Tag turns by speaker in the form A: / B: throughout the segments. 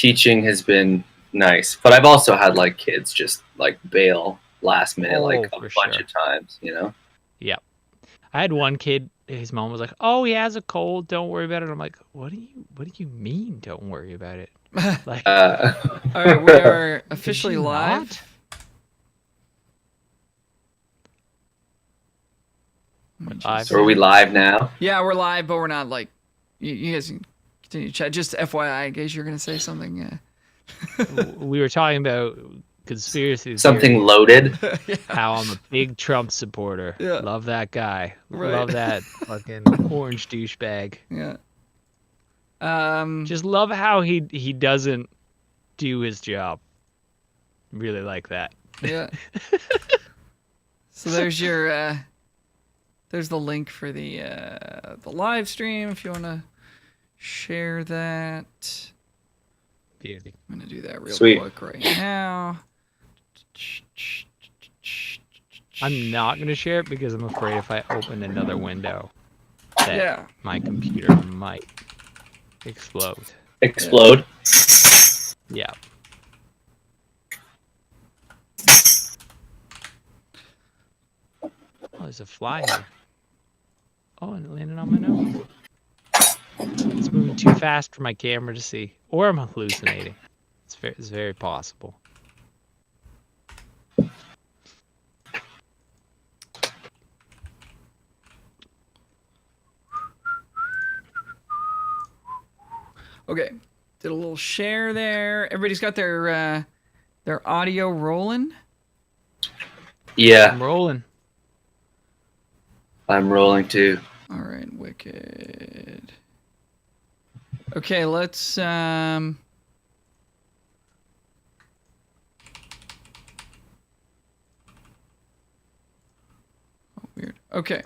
A: teaching has been nice, but I've also had like kids just like bail last minute like a bunch of times, you know.
B: Yeah, I had one kid. His mom was like, "Oh, he has a cold. Don't worry about it." I'm like, "What do you mean? Don't worry about it?" Like,
C: all right, we are officially live.
A: So are we live now?
C: Yeah, we're live, but we're not like. You guys can continue to chat. Just FYI, in case you're gonna say something.
B: We were talking about conspiracies.
A: Something loaded.
C: Yeah.
B: How I'm a big Trump supporter.
C: Yeah.
B: Love that guy.
C: Right.
B: Love that fucking orange douchebag.
C: Yeah.
B: Just love how he doesn't do his job. Really like that.
C: Yeah. So there's your there's the link for the live stream if you want to share that.
B: Beauty.
C: I'm gonna do that real
A: Sweet.
C: quick right now.
B: I'm not gonna share it because I'm afraid if I open another window, that
C: Yeah.
B: my computer might explode.
A: Explode.
B: Yeah. Oh, there's a fly here. Oh, and it landed on my nose. It's moving too fast for my camera to see, or I'm hallucinating. It's very possible.
C: Okay, did a little share there. Everybody's got their audio rolling.
A: Yeah,
B: I'm rolling.
A: I'm rolling too.
C: All right, wicked. Okay, let's oh, weird. Okay.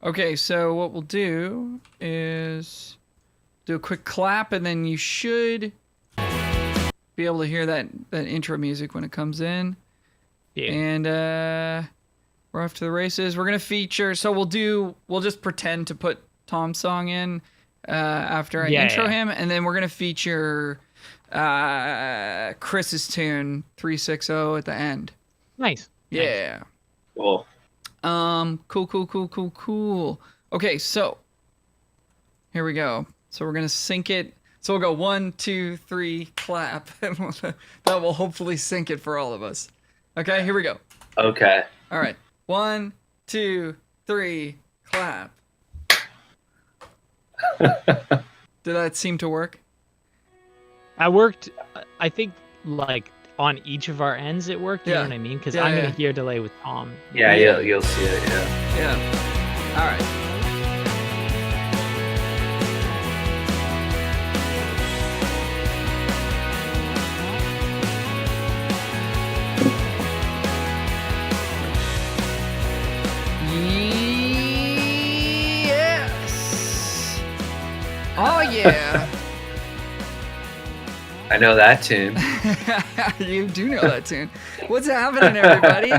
C: Okay, so what we'll do is do a quick clap, and then you should be able to hear that intro music when it comes in.
B: Yeah.
C: And we're off to the races. We're gonna feature. So we'll just pretend to put Tom's song in after I intro him, and then we're gonna feature Kris's tune 360 at the end.
B: Nice.
C: Yeah.
A: Cool.
C: Cool. Okay, so here we go. So we're gonna sync it. So we'll go 1, 2, 3, clap. That will hopefully sync it for all of us. Okay, here we go.
A: Okay.
C: All right. 1, 2, 3, clap. Did that seem to work?
B: I worked, I think, like, on each of our ends it worked, you know what I mean? Because I'm going to hear delay with Tom.
A: Yeah, you'll see it, yeah.
C: Yeah. All right. Yes. Oh, yeah.
A: I know that tune.
C: You do know that tune. What's happening, everybody?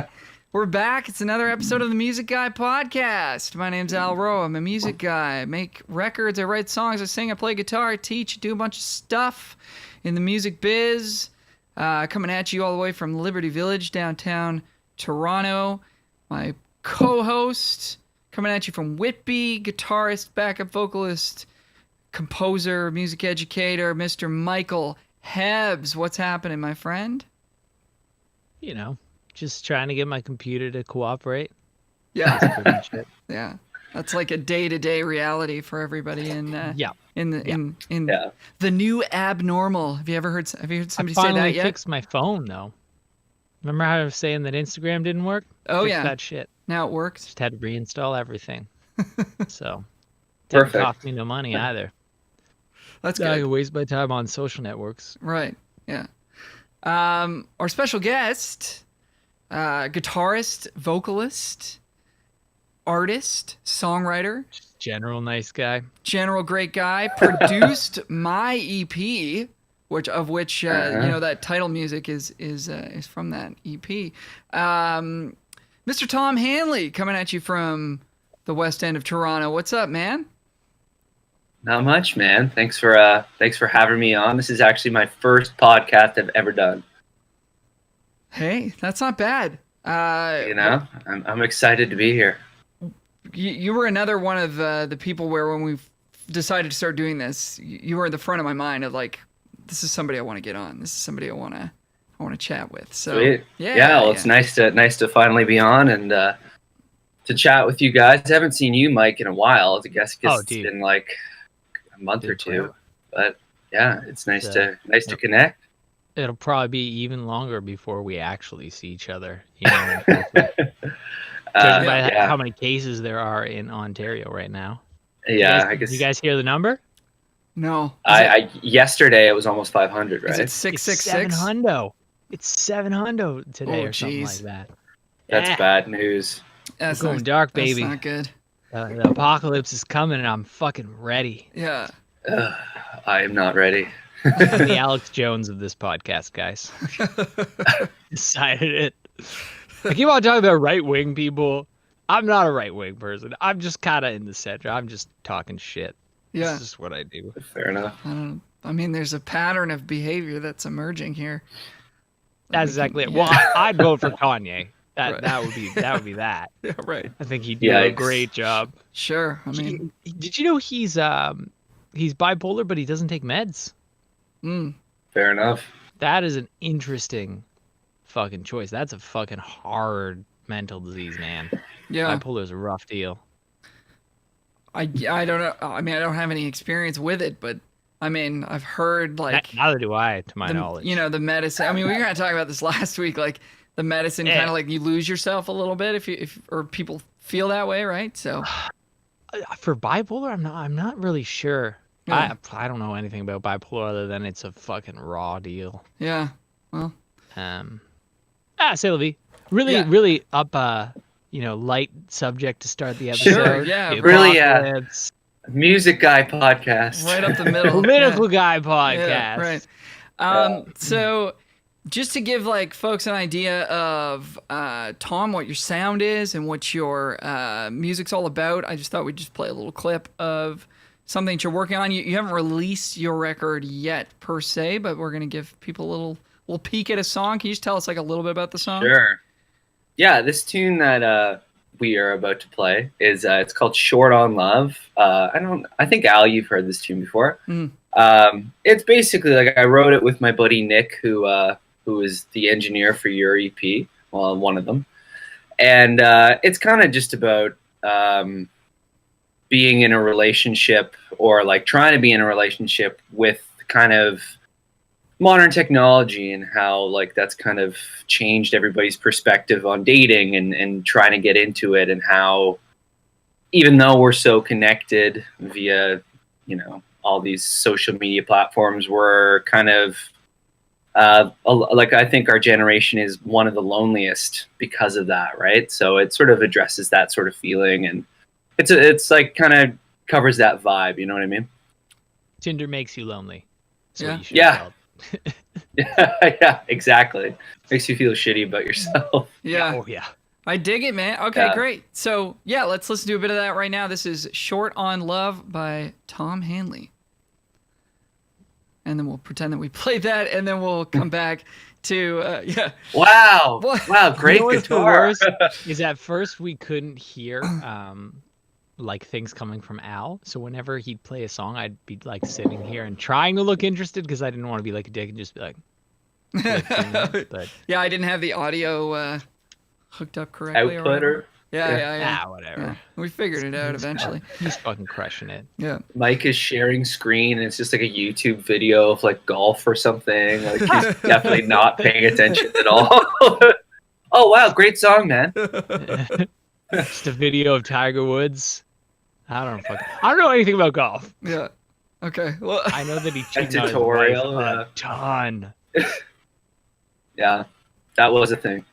C: We're back. It's another episode of the Music Guy Podcast. My name's Al Rowe. I'm a music guy. I make records. I write songs. I sing. I play guitar. I teach. I do a bunch of stuff in the music biz. Coming at you all the way from Liberty Village, downtown Toronto. My co-host coming at you from Whitby, guitarist, backup vocalist, composer, music educator, Mr. Michael Hebbs. What's happening, my friend?
B: You know, just trying to get my computer to cooperate.
C: Yeah.
B: That's pretty much it.
C: Yeah. That's like a day-to-day reality for everybody in the new abnormal. Have you heard somebody say that yet?
B: I finally fixed my phone though. Remember how I was saying that Instagram didn't work?
C: Oh,
B: Fixed
C: yeah.
B: that shit.
C: Now it works.
B: Just had to reinstall everything. So didn't
A: Perfect.
B: cost me no money either.
C: That's
B: I
C: good.
B: can waste my time on social networks.
C: Right. Yeah. Our special guest, guitarist, vocalist, artist, songwriter,
B: General nice guy.
C: general great guy, produced my EP, which you know, that title music is from that EP. Mr. Tom Hanley coming at you from the West End of Toronto. What's up, man?
A: Not much, man. Thanks for having me on. This is actually my first podcast I've ever done.
C: Hey, that's not bad.
A: I'm excited to be here.
C: You were another one of the people where when we decided to start doing this, you were in the front of my mind of like, this is somebody I want to get on. This is somebody I want to chat with. So
A: Sweet. Well, it's nice to finally be on and to chat with you guys. I haven't seen you, Mike, in a while. I guess it's been like a month or two. But yeah, it's nice to connect.
B: It'll probably be even longer before we actually see each other. Judging by how many cases there are in Ontario right now.
A: Yeah, I guess.
B: You guys hear the number?
C: No.
A: Yesterday it was almost 500, right?
C: Is it 666?
B: It's 700 today or something like that.
A: That's bad news.
B: That's going dark, baby.
C: That's not good.
B: The apocalypse is coming, and I'm fucking ready.
C: Yeah.
A: I am not ready.
B: I'm the Alex Jones of this podcast, guys. Decided it. I keep on talking about right-wing people. I'm not a right-wing person. I'm just kind of in the center. I'm just talking shit.
C: Yeah.
B: This is what I do.
A: Fair enough.
C: I mean, there's a pattern of behavior that's emerging here.
B: That's exactly it. Well, I'd vote for Kanye. That would be that.
C: Yeah, right.
B: I think he'd do a great job.
C: Sure. I mean,
B: did you know he's bipolar, but he doesn't take meds?
A: Fair enough.
B: That is an interesting fucking choice. That's a fucking hard mental disease, man.
C: Yeah.
B: Bipolar is a rough deal.
C: I don't know. I mean, I don't have any experience with it, but I mean, I've heard like.
B: Neither do I, to my knowledge.
C: You know, the medicine. I mean, we were kind of talking about this last week. Like the medicine, kind of like you lose yourself a little bit if people feel that way, right? So.
B: For bipolar, I'm not really sure.
C: Yeah.
B: I don't know anything about bipolar other than it's a fucking raw deal.
C: Yeah. Well.
B: C'est la vie. Really up light subject to start the episode.
C: Sure, yeah.
A: Really, Music Guy Podcast.
C: Right up the middle.
B: Political Guy Podcast.
C: Yeah, right. So just to give like folks an idea of Tom, what your sound is and what your music's all about, I just thought we'd just play a little clip of something that you're working on. You haven't released your record yet per se, but we're gonna give people a little peek at a song. Can you just tell us like a little bit about the song?
A: Sure. Yeah, this tune that we are about to play is it's called "Short on Love." I think Al, you've heard this tune before. It's basically like I wrote it with my buddy Nick, who is the engineer for your EP, well, one of them, and it's kind of just about being in a relationship or like trying to be in a relationship with kind of modern technology and how like that's kind of changed everybody's perspective on dating and trying to get into it, and how even though we're so connected via, all these social media platforms, we're kind of like I think our generation is one of the loneliest because of that, right? So it sort of addresses that sort of feeling, and it's like kind of covers that vibe, you know what I mean?
B: Tinder makes you lonely.
A: Yeah, exactly. Makes you feel shitty about yourself.
C: Yeah.
B: Oh yeah.
C: I dig it, man. Okay, great. So yeah, let's listen to a bit of that right now. This is "Short on Love" by Tom Hanley. And then we'll pretend that we played that, and then we'll come back to
A: Wow, great guitar.
B: Is at first we couldn't hear like things coming from Al, so whenever he'd play a song, I'd be like sitting here and trying to look interested because I didn't want to be like a dick and just be like but
C: yeah, I didn't have the audio hooked up correctly.
A: Output or
C: yeah.
B: Whatever.
C: Yeah. We figured it out eventually.
B: He's fucking crushing it.
C: Yeah.
A: Mike is sharing screen, and it's just like a YouTube video of like golf or something. Like he's definitely not paying attention at all. Oh wow, great song, man.
B: Just a video of Tiger Woods. I don't know anything about golf.
C: Yeah. Okay. Well,
B: I know that he cheated on his
A: tutorial
B: wife a ton.
A: Yeah, that was a thing.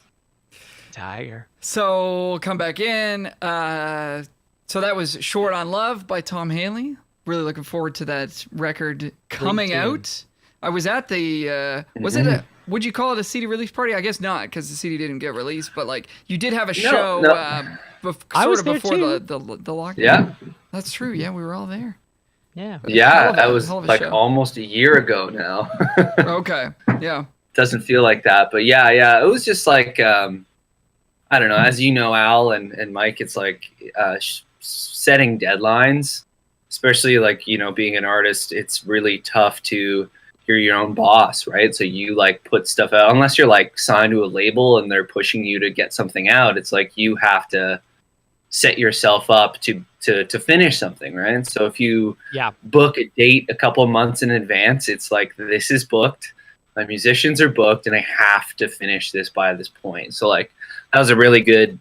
B: Tiger.
C: So we'll come back in. So that was "Short on Love" by Tom Hanley. Really looking forward to that record coming out. I was at the was it a, would you call it a CD release party? I guess not, because the CD didn't get released, but like you did have a show
B: I was there
C: before
B: too.
C: the lockdown.
A: Yeah.
C: That's true. Yeah, we were all there.
B: Yeah.
A: Yeah, that was
C: hell of a
A: like
C: show.
A: almost a year ago now.
C: Okay. Yeah.
A: Doesn't feel like that, but yeah, it was just like I don't know, as you know, Al and Mike, it's like setting deadlines, especially like, you know, being an artist, it's really tough to, you're your own boss, right? So you like put stuff out, unless you're like signed to a label and they're pushing you to get something out. It's like you have to set yourself up to finish something, right? So if you book a date a couple of months in advance, it's like, this is booked, my musicians are booked, and I have to finish this by this point. So like that was a really good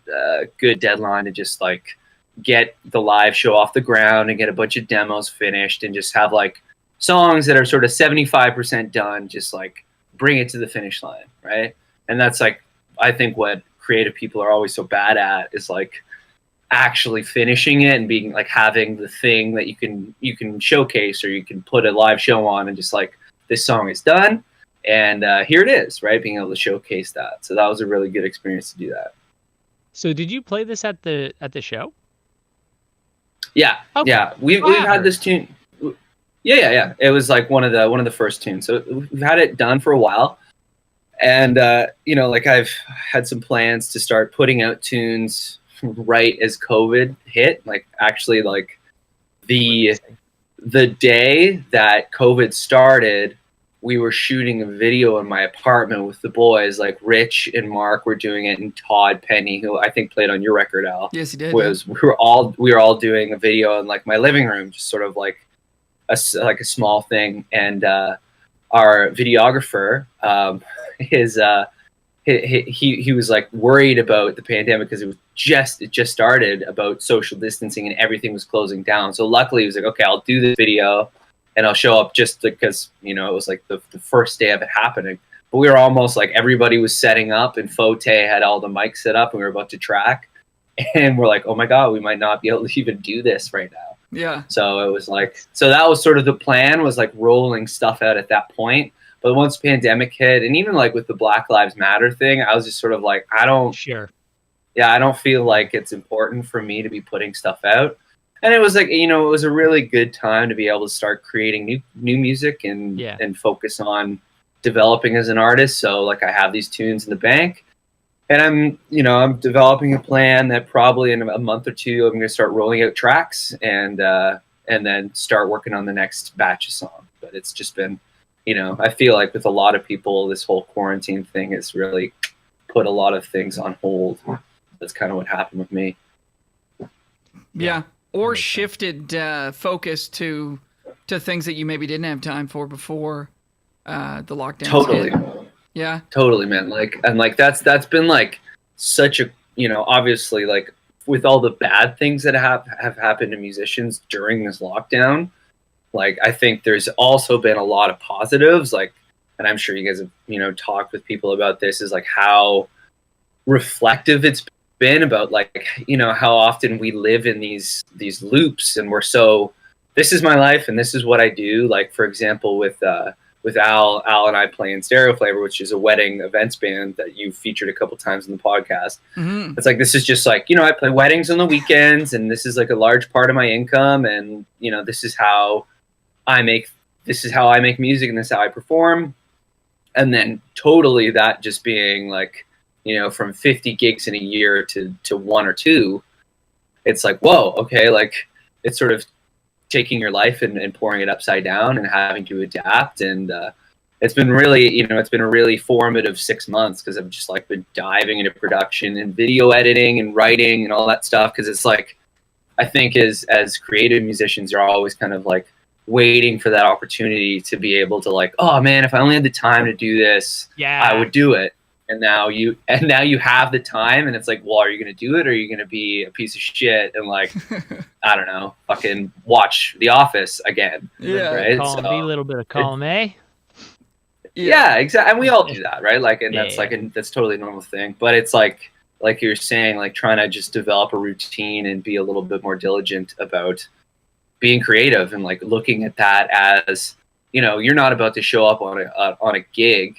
A: deadline to just like get the live show off the ground and get a bunch of demos finished and just have like songs that are sort of 75% done, just like bring it to the finish line, right? And that's like, I think what creative people are always so bad at is like actually finishing it and being like having the thing that you can showcase, or you can put a live show on and just like, this song is done and here it is, right? Being able to showcase that. So that was a really good experience to do that.
B: So did you play this at the show?
A: Yeah.
B: Okay.
A: Yeah. We've had this tune. Yeah. It was like one of the first tunes. So we've had it done for a while. And you know, like I've had some plans to start putting out tunes right as COVID hit. Like actually like the day that COVID started, we were shooting a video in my apartment with the boys, like Rich and Mark were doing it, and Todd Penny, who I think played on your record, Al.
C: Yes, he did.
A: We were all doing a video in like my living room, just sort of like a small thing. And our videographer, he was like worried about the pandemic because it just started, about social distancing and everything was closing down. So luckily he was like, okay, I'll do this video and I'll show up, just because, you know, it was like the first day of it happening. But we were almost like, everybody was setting up and Fote had all the mics set up and we were about to track. And we're like, oh my God, we might not be able to even do this right now.
C: Yeah.
A: So it was like, so that was sort of the plan, was like rolling stuff out at that point. But once pandemic hit, and even like with the Black Lives Matter thing, I was just sort of like, I don't feel like it's important for me to be putting stuff out. And it was like, you know, it was a really good time to be able to start creating new music and focus on developing as an artist. So like I have these tunes in the bank, and I'm developing a plan that probably in a month or two, I'm going to start rolling out tracks and then start working on the next batch of songs. But it's just been, you know, I feel like with a lot of people, this whole quarantine thing has really put a lot of things on hold. That's kind of what happened with me.
C: Yeah. Or shifted focus to things that you maybe didn't have time for before the lockdown.
A: Totally.
C: Yeah.
A: Totally, man. Like, and like that's been like such a, you know, obviously like with all the bad things that have happened to musicians during this lockdown, like I think there's also been a lot of positives, like, and I'm sure you guys have, you know, talked with people about this, is like how reflective it's been about, like, you know, how often we live in these loops, and we're so, this is my life and this is what I do. Like, for example, with Al and I play in Stereo Flavor, which is a wedding events band that you featured a couple times in the podcast. Mm-hmm. It's like, this is just like, you know, I play weddings on the weekends, and this is like a large part of my income, and, you know, this is how I make music, and this is how I perform. And then totally that just being like, you know, from 50 gigs in a year to one or two, it's like, whoa, okay, like it's sort of taking your life and pouring it upside down and having to adapt. And it's been really, you know, it's been a really formative 6 months, because I've just like been diving into production and video editing and writing and all that stuff. Because it's like, I think as creative musicians, you're always kind of like waiting for that opportunity to be able to like, oh man, if I only had the time to do this, I would do it. And now you have the time, and it's like, well, are you going to do it, or are you going to be a piece of shit and like, I don't know, fucking watch The Office again?
C: Yeah,
B: right. Column B, a little bit of column A.
A: Yeah, exactly. And we all do that, right? Like, and that's like, and that's totally a normal thing. But it's like you're saying, like trying to just develop a routine and be a little bit more diligent about being creative, and like looking at that as, you know, you're not about to show up on a gig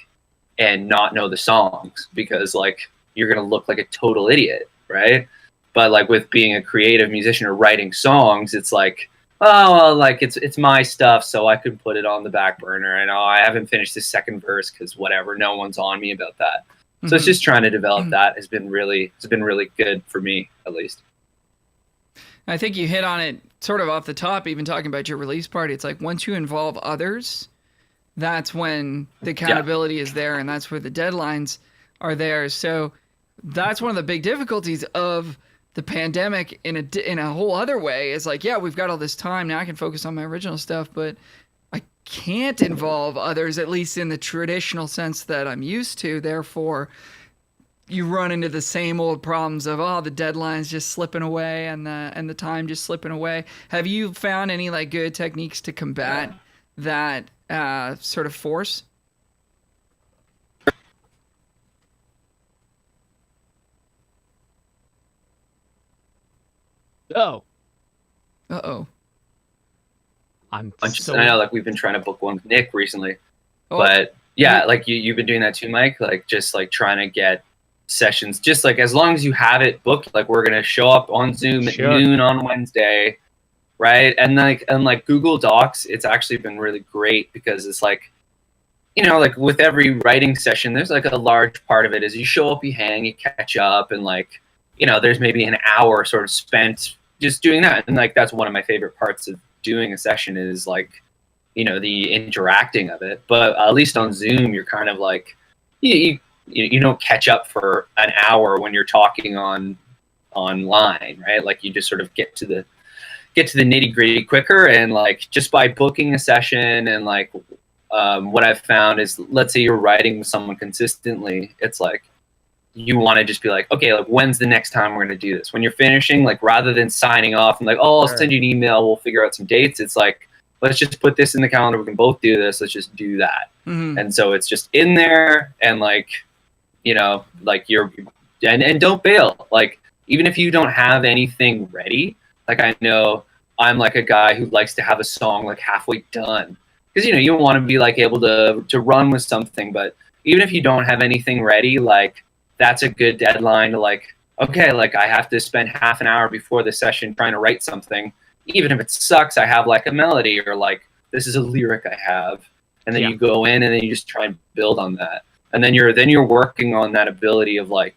A: and not know the songs, because like you're going to look like a total idiot, right? But like with being a creative musician or writing songs, it's like oh, well, like it's my stuff, so I could put it on the back burner. And oh, I haven't finished the second verse because whatever, no one's on me about that. So it's just trying to develop that it's been really good for me, at least.
C: I think you hit on it sort of off the top, even talking about your release party. It's like once you involve others, that's when the accountability is there, and that's where the deadlines are there. So that's one of the big difficulties of the pandemic in a whole other way. Is like, yeah, we've got all this time now, I can focus on my original stuff, but I can't involve others, at least in the traditional sense that I'm used to. Therefore, you run into the same old problems of, oh, the deadline's just slipping away and the time just slipping away. Have you found any like good techniques to combat that sort of force?
B: Oh.
C: Uh-oh.
A: I know, like we've been trying to book one with Nick recently, but yeah, like you've been doing that too, Mike. Like just like trying to get sessions, just like as long as you have it booked, like we're gonna show up on Zoom at noon on Wednesday, right? And like Google Docs, it's actually been really great because it's like, you know, like with every writing session, there's like a large part of it is you show up, you hang, you catch up, and like, you know, there's maybe an hour sort of spent just doing that, and like that's one of my favorite parts of doing a session is like, you know, the interacting of it. But at least on Zoom, you're kind of like you don't catch up for an hour when you're talking online, right? Like you just sort of get to the nitty gritty quicker. And like just by booking a session and like what I've found is, let's say you're writing with someone consistently, it's like you want to just be like, okay, like when's the next time we're going to do this? When you're finishing, like rather than signing off and like, oh, I'll send you an email, we'll figure out some dates. It's like, let's just put this in the calendar. We can both do this. Let's just do that. And so it's just in there, and like, you know, like and don't bail. Like, even if you don't have anything ready, like I know I'm like a guy who likes to have a song like halfway done, because, you know, you want to be like able to run with something. But even if you don't have anything ready, like that's a good deadline to like, okay, like I have to spend half an hour before the session trying to write something. Even if it sucks, I have like a melody, or like this is a lyric I have. And then you go in and then you just try and build on that. And then you're working on that ability of like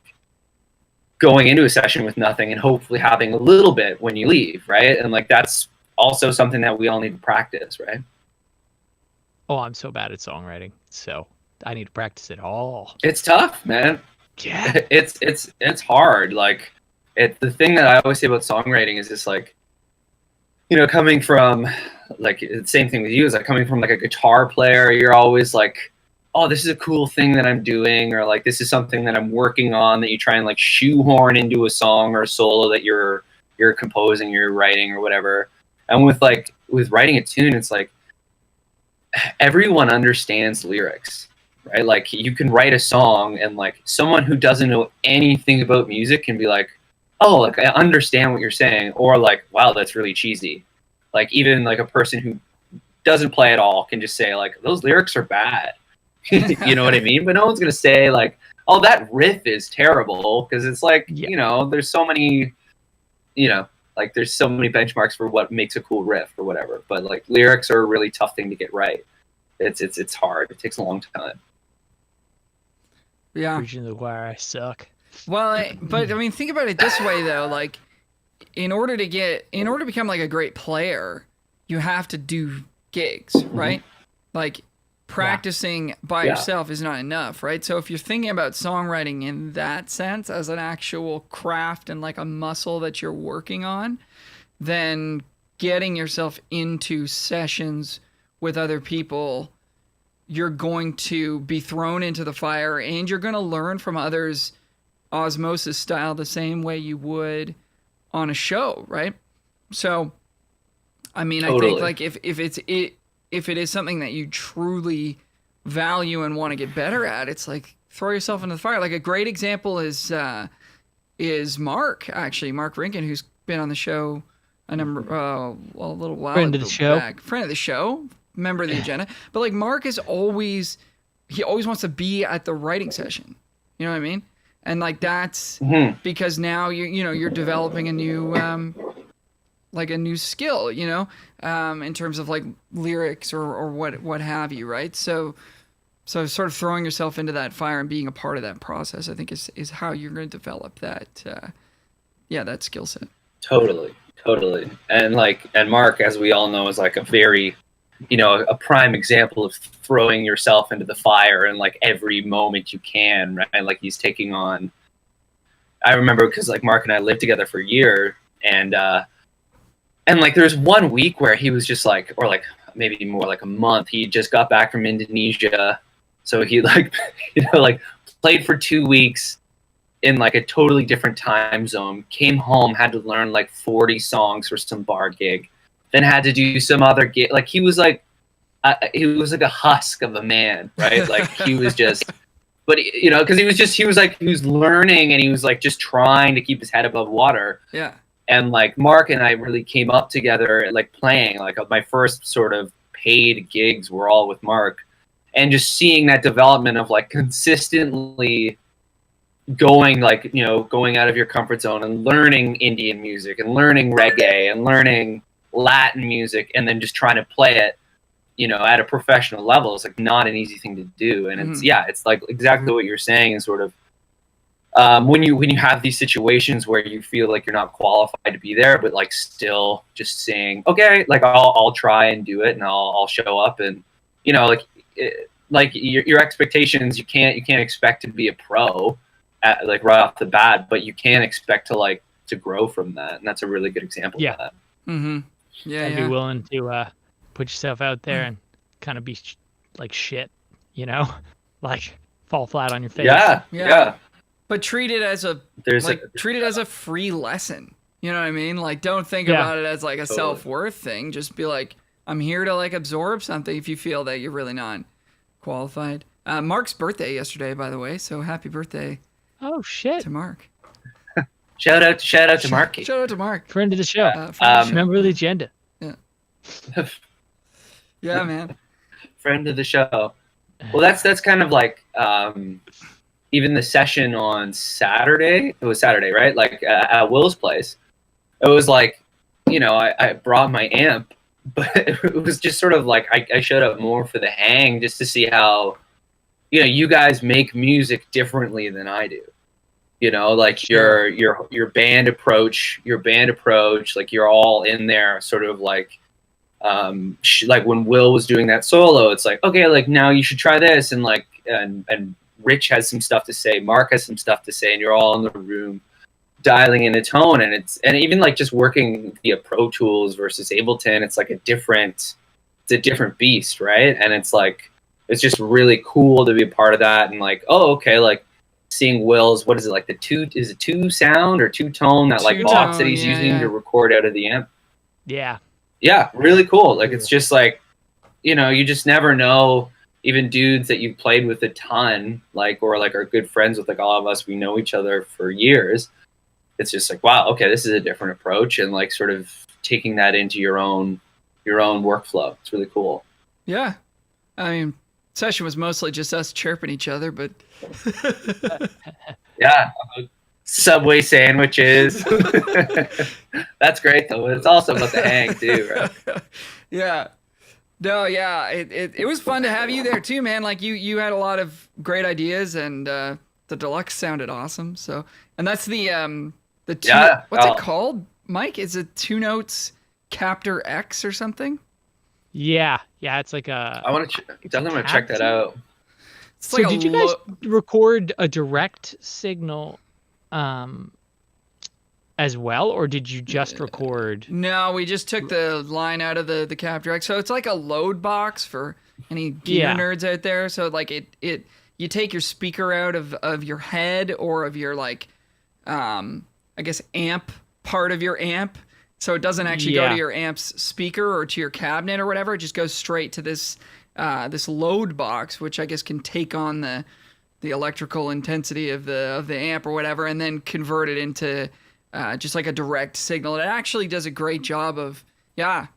A: going into a session with nothing and hopefully having a little bit when you leave, right? And like that's also something that we all need to practice, right?
B: Oh, I'm so bad at songwriting, so I need to practice it all.
A: It's tough, man.
B: Yeah,
A: it's hard. Like the thing that I always say about songwriting is just like, you know, coming from like the same thing with you is like coming from like a guitar player, you're always like, oh, this is a cool thing that I'm doing, or like this is something that I'm working on, that you try and like shoehorn into a song or a solo that you're composing, you're writing or whatever. And with writing a tune, it's like everyone understands lyrics, right? Like you can write a song and like someone who doesn't know anything about music can be like, oh, like I understand what you're saying, or like, wow, that's really cheesy. Like even like a person who doesn't play at all can just say like, those lyrics are bad. You know what I mean? But no one's gonna say like, oh, that riff is terrible, because it's like, you know, there's so many, you know, like there's so many benchmarks for what makes a cool riff or whatever. But like lyrics are a really tough thing to get right. It's hard. It takes a long time.
C: Yeah.
B: Preaching to the choir, I suck.
C: Well, but I mean, think about it this way though. Like, in order to become like a great player, you have to do gigs, right? Like, practicing by yourself is not enough, right? So if you're thinking about songwriting in that sense as an actual craft and like a muscle that you're working on, then getting yourself into sessions with other people, you're going to be thrown into the fire, and you're going to learn from others osmosis style the same way you would on a show, right? So I mean, totally. I think like if it is something that you truly value and want to get better at, it's like throw yourself into the fire. Like a great example is Mark Rinkin, who's been on the show a little while
B: friend of the show
C: back. Friend of the show, member of the agenda. But like Mark is always wants to be at the writing session. You know what I mean? And like that's because now you're developing a new like a new skill, you know, in terms of like lyrics or what have you, right? So sort of throwing yourself into that fire and being a part of that process, I think is how you're going to develop that, that skill set.
A: Totally. And Mark, as we all know, is like a very, a prime example of throwing yourself into the fire in like every moment you can, right? Like he's taking on, I remember because like Mark and I lived together for a year, and like there's 1 week where he was just like, or like maybe more like a month, he just got back from Indonesia. So he like, like played for 2 weeks in like a totally different time zone, came home, had to learn like 40 songs for some bar gig, then had to do some other gig. Like he was like a husk of a man, right? Like he was just, but because he was learning, and he was like just trying to keep his head above water.
C: Yeah.
A: And like Mark and I really came up together, like playing, like my first sort of paid gigs were all with Mark, and just seeing that development of like consistently going out of your comfort zone and learning Indian music and learning reggae and learning Latin music, and then just trying to play it, at a professional level. It's like not an easy thing to do. And it's like exactly what you're saying, is sort of when you have these situations where you feel like you're not qualified to be there, but like still just saying, okay, like I'll try and do it, and I'll show up, and like your expectations, you can't expect to be a pro like right off the bat, but you can expect to grow from that, and that's a really good example of that.
C: Mm-hmm. Yeah,
B: Be willing to put yourself out there and kind of be like shit, like fall flat on your face.
A: Yeah.
C: But treat it as a free lesson. You know what I mean? Like, don't think about it as like a self-worth thing. Just be like, I'm here to like absorb something if you feel that you're really not qualified. Mark's birthday yesterday, by the way, so happy birthday.
B: Oh shit.
C: To Mark.
A: Shout out to Mark.
C: Shout out to Mark.
B: Friend of the show. Member of the agenda.
C: Yeah. Yeah, man.
A: Friend of the show. Well, that's kind of like even the session on Saturday. It was Saturday, right? Like at Will's place. It was like, I brought my amp, but it was just sort of like I showed up more for the hang, just to see how, you guys make music differently than I do. Like your band approach, like you're all in there sort of like, like when Will was doing that solo, it's like, okay, like now you should try this. And like, and Rich has some stuff to say, Mark has some stuff to say, and you're all in the room dialing in a tone. And even like just working via Pro Tools versus Ableton, it's like a different beast. Right. And it's like, it's just really cool to be a part of that. And like, oh, okay. Like, seeing Will's, what is it, like is it two sound or two tone, that like box that he's using to record out of the amp? Yeah, really cool. Like it's just like, you just never know, even dudes that you've played with a ton, like, or like are good friends with, like all of us, we know each other for years. It's just like, wow, okay, this is a different approach, and like sort of taking that into your own workflow. It's really cool.
C: Yeah. I mean, session was mostly just us chirping each other, but
A: yeah, Subway sandwiches. That's great though. It's also about the hang too, right?
C: Yeah. No, yeah. It was fun to have you there too, man. Like you had a lot of great ideas, and the deluxe sounded awesome. So, and that's the two, what's it called, Mike? Is it 2 Notes Captor X or something?
B: Yeah, it's like a.
A: I want to definitely want to check that out.
B: So like did you guys record a direct signal as well, or did you just record?
C: No, we just took the line out of the Captor X. So it's like a load box for any gear nerds out there. So like you take your speaker out of your head, or of your like I guess amp part of your amp. So it doesn't actually go to your amp's speaker or to your cabinet or whatever. It just goes straight to this load box, which I guess can take on the electrical intensity of the amp or whatever, and then convert it into just like a direct signal. It actually does a great job of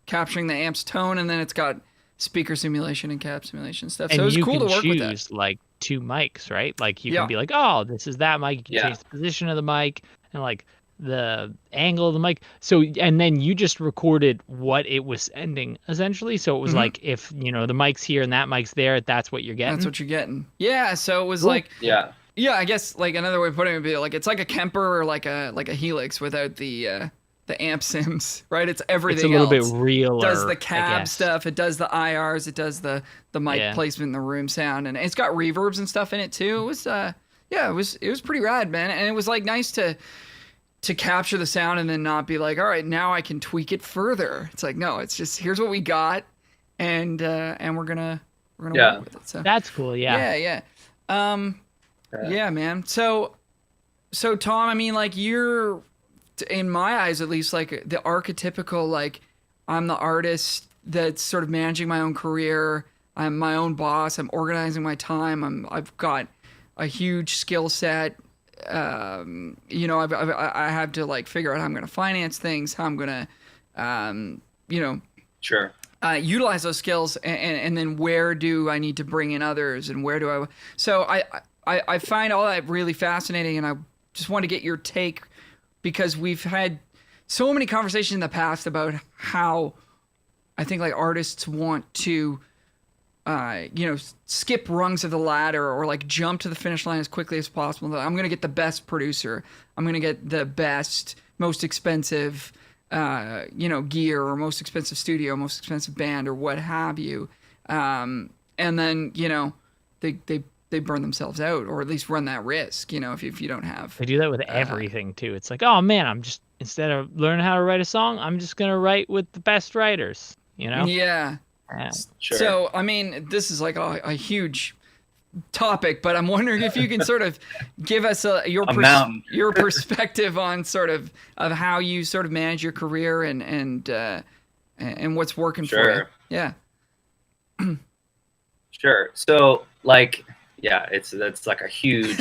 C: capturing the amp's tone, and then it's got speaker simulation and cab simulation stuff. So it was cool to work with that. And you can choose like 2 mics, right? Like you can be like, oh, this is that mic. You can change the position of the mic, and like
B: the angle of the mic. So, and then you just recorded what it was sending essentially. So it was like, if, you know, the mic's here and that mic's there, that's what you're getting.
C: That's what you're getting. Yeah. So it was
B: Cool.
C: like,
A: Yeah.
C: yeah, I guess like another way of putting it would be like, it's like a Kemper or like a Helix without the amp sims, right? It's everything
B: It's a little
C: else.
B: bit realer.
C: It does the
B: I
C: cab
B: guess.
C: stuff. It does the IRs. It does the mic placement in the room sound, and it's got reverbs and stuff in it too. It was it was pretty rad, man. And it was like nice to capture the sound and then not be like, all right, now I can tweak it further. It's like, no, it's just, here's what we got, and we're gonna work with it. So
B: That's cool. Yeah.
C: yeah. Yeah, man. So Tom, I mean, like, you're, in my eyes at least, like the archetypical, like, I'm the artist that's sort of managing my own career. I'm my own boss. I'm organizing my time. I've got a huge skill set. You know, I have to like figure out how I'm going to finance things, how I'm going to, you know,
A: Sure.
C: Utilize those skills, and then where do I need to bring in others, and where do I? So I find all that really fascinating, and I just want to get your take, because we've had so many conversations in the past about how I think like artists want to, you know, skip rungs of the ladder, or like jump to the finish line as quickly as possible. I'm going to get the best producer. I'm going to get the best, most expensive, you know, gear, or most expensive studio, most expensive band, or what have you. And then, you know, they burn themselves out, or at least run that risk, you know, if you don't have.
B: They do that with everything too. It's like, oh man, I'm just, instead of learning how to write a song, I'm just going to write with the best writers, you know?
C: Yeah.
A: Sure.
C: So, I mean, this is like a huge topic, but I'm wondering if you can sort of give us your perspective on sort of how you sort of manage your career and what's working for you. Yeah.
A: Sure. So, like, yeah, that's like a huge,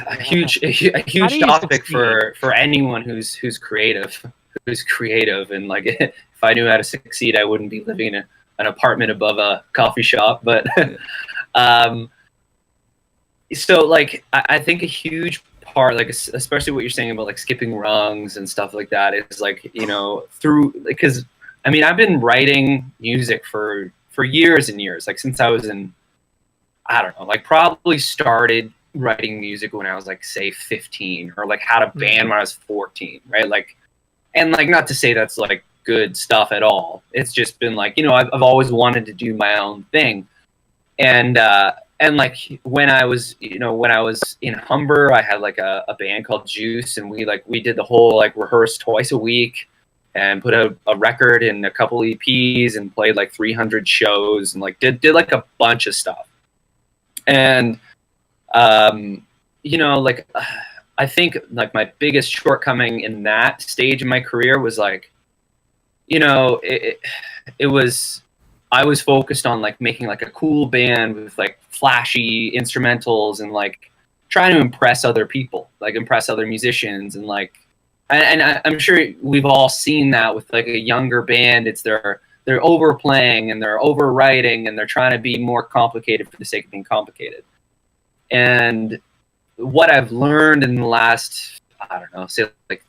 A: a huge topic for anyone who's creative, and like, if I knew how to succeed, I wouldn't be living in an apartment above a coffee shop. But so like, I think a huge part, like, especially what you're saying about like skipping rungs and stuff like that, is like, you know, because I mean, I've been writing music for years and years, like since I was in, I don't know, like probably started writing music when I was like, say 15, or like had a band when I was 14, right? Like, and like, not to say that's like good stuff at all. It's just been like, you know, I've always wanted to do my own thing. And like when I was in Humber, I had like a band called Juice, and we did the whole like rehearse twice a week and put out a record and a couple EPs and played like 300 shows and like did like a bunch of stuff. And you know, like I think like my biggest shortcoming in that stage of my career was like, you know, it was, I was focused on like making like a cool band with like flashy instrumentals and like trying to impress other people, like impress other musicians, and like, and I'm sure we've all seen that with like a younger band. It's they're overplaying and they're overwriting and they're trying to be more complicated for the sake of being complicated. And what I've learned in the last, I don't know, say like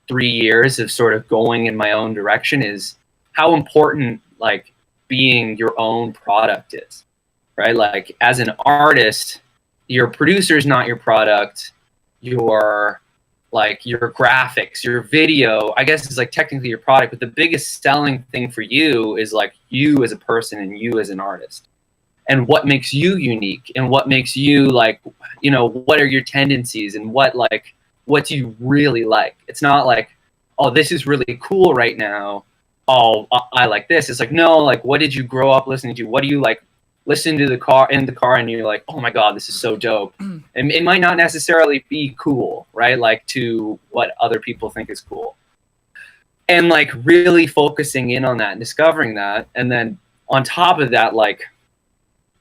A: 3 years of sort of going in my own direction is how important like being your own product is, right? Like as an artist, your producer is not your product. Your graphics, your video, I guess, is like technically your product, but the biggest selling thing for you is like you as a person and you as an artist, and what makes you unique, and what makes you like, you know, what are your tendencies, and what do you really like? It's not like, oh, this is really cool right now, oh, I like this. It's like, no, like, what did you grow up listening to? What do you like listen to in the car and you're like, oh my God, this is so dope. And it might not necessarily be cool, right? Like to what other people think is cool. And like really focusing in on that and discovering that. And then on top of that, like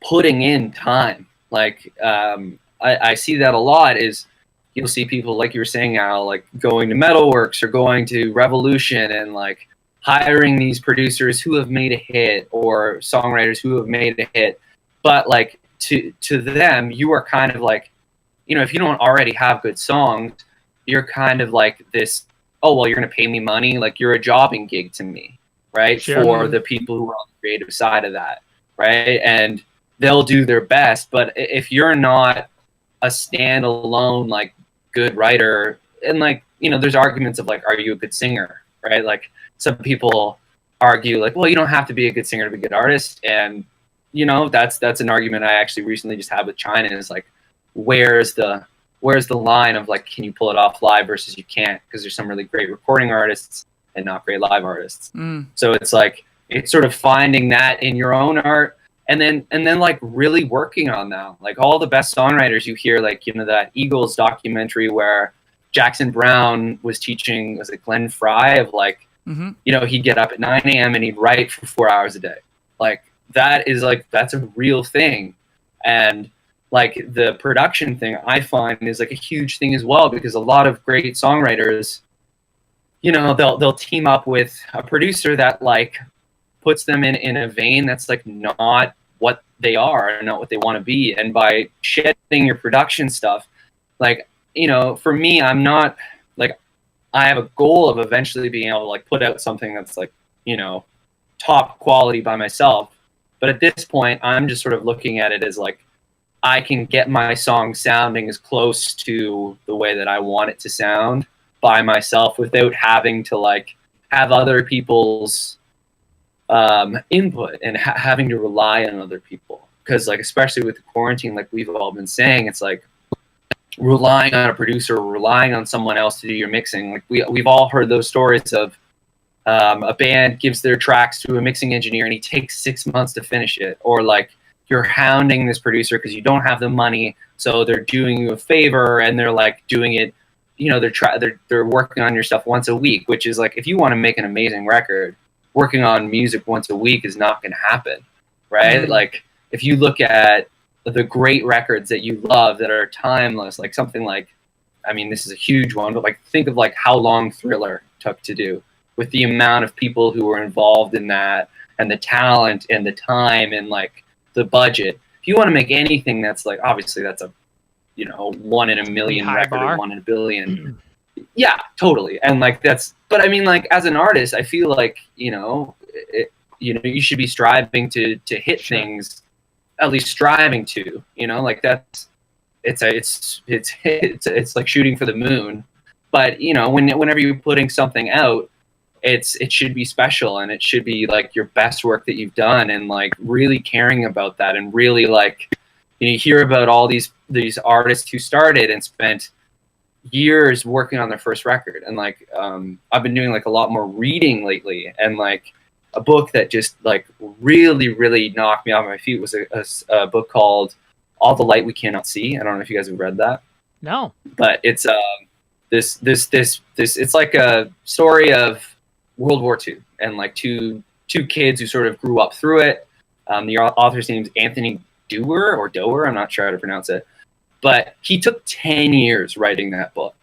A: putting in time. Like I see that a lot is you'll see people, like you were saying, Al, like going to Metalworks or going to Revolution and like hiring these producers who have made a hit or songwriters who have made a hit. But like to them, you are kind of like, you know, if you don't already have good songs, you're kind of like this, oh, well, you're going to pay me money. Like, you're a jobbing gig to me, right?
B: Sure.
A: For the people who are on the creative side of that, right? And they'll do their best. But if you're not a standalone, like, good writer, and, like, you know, there's arguments of, like, are you a good singer, right? Like, some people argue, like, well, you don't have to be a good singer to be a good artist. And, you know, that's an argument I actually recently just had with China, is like, where's the line of, like, can you pull it off live versus you can't? Because there's some really great recording artists and not great live artists. So it's like, it's sort of finding that in your own art, and then like really working on that. Like, all the best songwriters you hear, like, you know, that Eagles documentary where Jackson Browne was teaching, was it Glenn Fry, of like, you know, he'd get up at 9 a.m. and he'd write for 4 hours a day. Like, that is like, that's a real thing. And like, the production thing, I find, is like a huge thing as well, because a lot of great songwriters, you know, they'll team up with a producer that, like, puts them in a vein that's, like, not what they are and not what they want to be. And by shedding your production stuff, like, you know, for me, I'm not, like, I have a goal of eventually being able to, like, put out something that's, like, you know, top quality by myself. But at this point, I'm just sort of looking at it as, like, I can get my song sounding as close to the way that I want it to sound by myself without having to, like, have other people's input and having to rely on other people. Because, like, especially with the quarantine, like we've all been saying, it's like relying on a producer, relying on someone else to do your mixing. Like, we've all heard those stories of a band gives their tracks to a mixing engineer and he takes 6 months to finish it. Or, like, you're hounding this producer because you don't have the money, so they're doing you a favor and they're, like, doing it, you know, they're working on your stuff once a week, which is, like, if you want to make an amazing record, working on music once a week is not going to happen, right? Like, if you look at the great records that you love that are timeless, like something like, I mean, this is a huge one, but, like, think of, like, how long Thriller took to do, with the amount of people who were involved in that, and the talent and the time and, like, the budget. If you want to make anything that's, like, obviously that's a, you know, 1 in a million record or 1 in a billion. Yeah, totally. And, like, that's, but I mean, like, as an artist, I feel like, you know, you should be striving to hit things, at least striving to, you know, like, that's, it's like shooting for the moon. But, you know, whenever you're putting something out, it should be special, and it should be, like, your best work that you've done, and, like, really caring about that, and really, like, you hear about all these artists who started and spent years working on their first record. And, like, I've been doing, like, a lot more reading lately, and, like, a book that just, like, really, really knocked me off my feet was a book called All the Light We Cannot See. I don't know if you guys have read that.
B: No.
A: But it's this it's like a story of World War II, and, like, two kids who sort of grew up through it. The author's name is Anthony Doerr, I'm not sure how to pronounce it, but he took 10 years writing that book,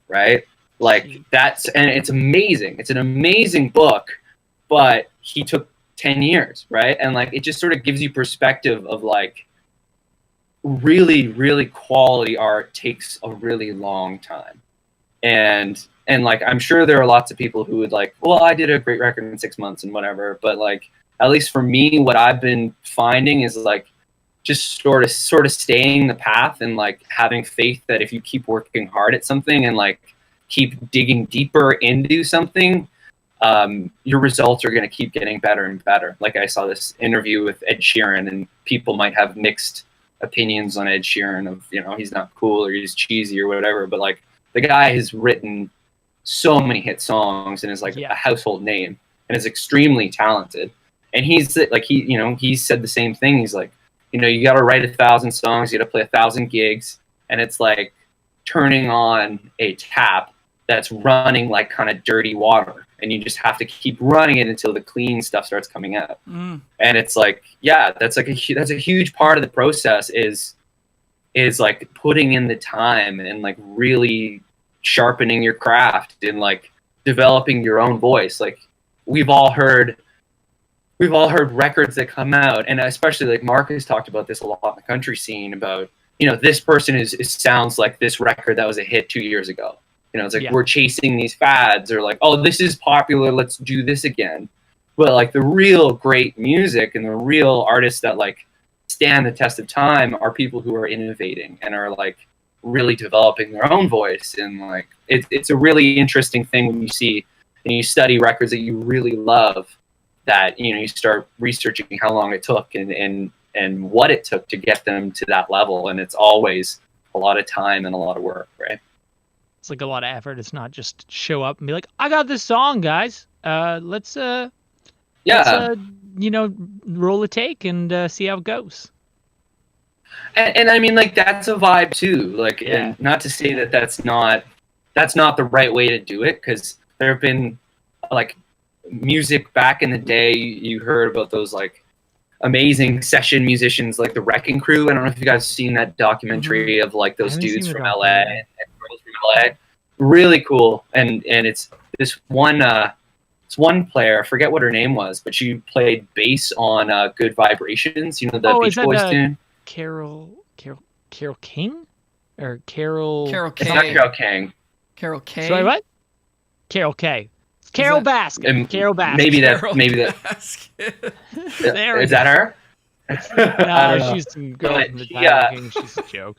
A: right? Like, and it's amazing. It's an amazing book, but he took 10 years, right? And, like, it just sort of gives you perspective of, like, really, really quality art takes a really long time. And like, I'm sure there are lots of people who would, like, well, I did a great record in 6 months and whatever, but, like, at least for me, what I've been finding is, like, just sort of staying the path, and, like, having faith that if you keep working hard at something and, like, keep digging deeper into something, your results are going to keep getting better and better. Like, I saw this interview with Ed Sheeran, and people might have mixed opinions on Ed Sheeran of, you know, he's not cool or he's cheesy or whatever, but, like, the guy has written so many hit songs and is, like, a household name and is extremely talented. And he's, like, he said the same thing. He's like, you know, you got to write 1,000 songs, you got to play 1,000 gigs, and it's like turning on a tap that's running like kind of dirty water, and you just have to keep running it until the clean stuff starts coming out. And it's like, yeah, that's like that's a huge part of the process is like putting in the time and, like, really sharpening your craft and, like, developing your own voice. Like, we've all heard records that come out, and especially, like, Mark has talked about this a lot in the country scene about, you know, this person sounds like this record that was a hit 2 years ago. You know, it's like we're chasing these fads, or like, oh, this is popular, let's do this again. But like the real great music and the real artists that like stand the test of time are people who are innovating and are like really developing their own voice. And like it's a really interesting thing when you see and you study records that you really love, that, you know, you start researching how long it took and what it took to get them to that level. And it's always a lot of time and a lot of work, right?
B: It's like a lot of effort. It's not just show up and be like, I got this song, guys. Let's you know, roll a take and see how it goes.
A: And I mean, like, that's a vibe too. Like, and not to say that that's not the right way to do it, because there have been like music back in the day. You heard about those like amazing session musicians like the Wrecking Crew. I don't know if you guys have seen that documentary of like those dudes from LA and girls from LA. Really cool. And it's this one player, I forget what her name was, but she played bass on Good Vibrations, you know, the Beach Boys tune.
B: Carol King? Or Carol
C: K.
A: It's not Carol King.
C: Carol K.
B: Sorry, what? Carol K. Carol Baskin. Carol Baskin.
A: Maybe that.
C: Baskin.
A: Is that her?
B: No, she's some girl from the Tiger King. She's a joke.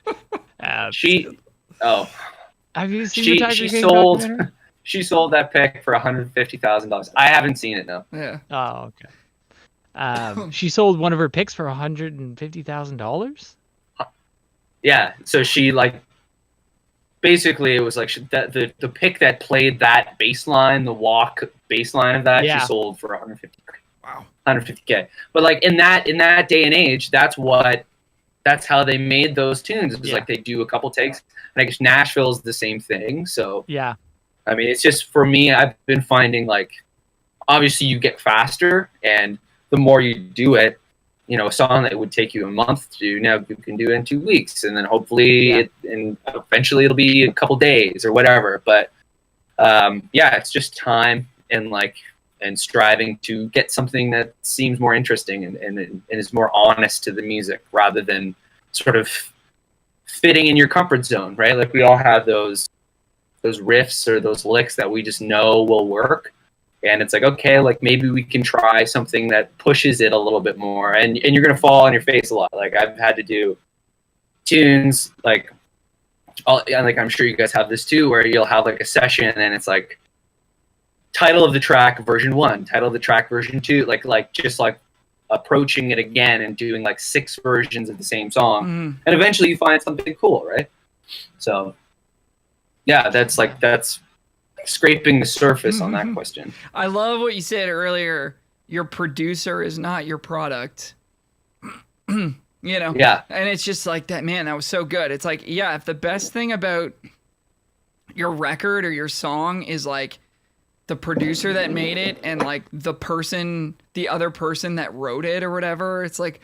B: Have you seen the Tiger King documentary?
A: She sold that pick for $150,000. I haven't seen it, no.
C: Yeah.
B: Oh, okay. She sold one of her picks for $150,000.
A: Yeah. So she like basically it was like the pick that played that bass line, the walk bass line of that, she sold for $150,000.
C: Wow.
A: $150K. But like in that day and age, that's how they made those tunes. It was like they do a couple takes. And I guess Nashville is the same thing. So
B: yeah.
A: I mean, it's just, for me, I've been finding like, obviously you get faster, and the more you do it, you know, a song that would take you a month to do, now you can do it in 2 weeks, and then hopefully eventually it'll be a couple days or whatever. But it's just time and striving to get something that seems more interesting and is more honest to the music, rather than sort of fitting in your comfort zone, right? Like we all have those riffs or those licks that we just know will work, and it's like, okay, like maybe we can try something that pushes it a little bit more, and you're gonna fall on your face a lot. Like I've had to do tunes like I'm sure you guys have this too, where you'll have like a session and it's like title of the track version 1, title of the track version 2, like just like approaching it again and doing like 6 versions of the same song, and eventually you find something cool, right? So yeah, that's scraping the surface on that question.
C: I love what you said earlier. Your producer is not your product. You know?
A: Yeah.
C: And it's just like that, man, that was so good. It's like, yeah, if the best thing about your record or your song is like the producer that made it and like the other person that wrote it or whatever, it's like,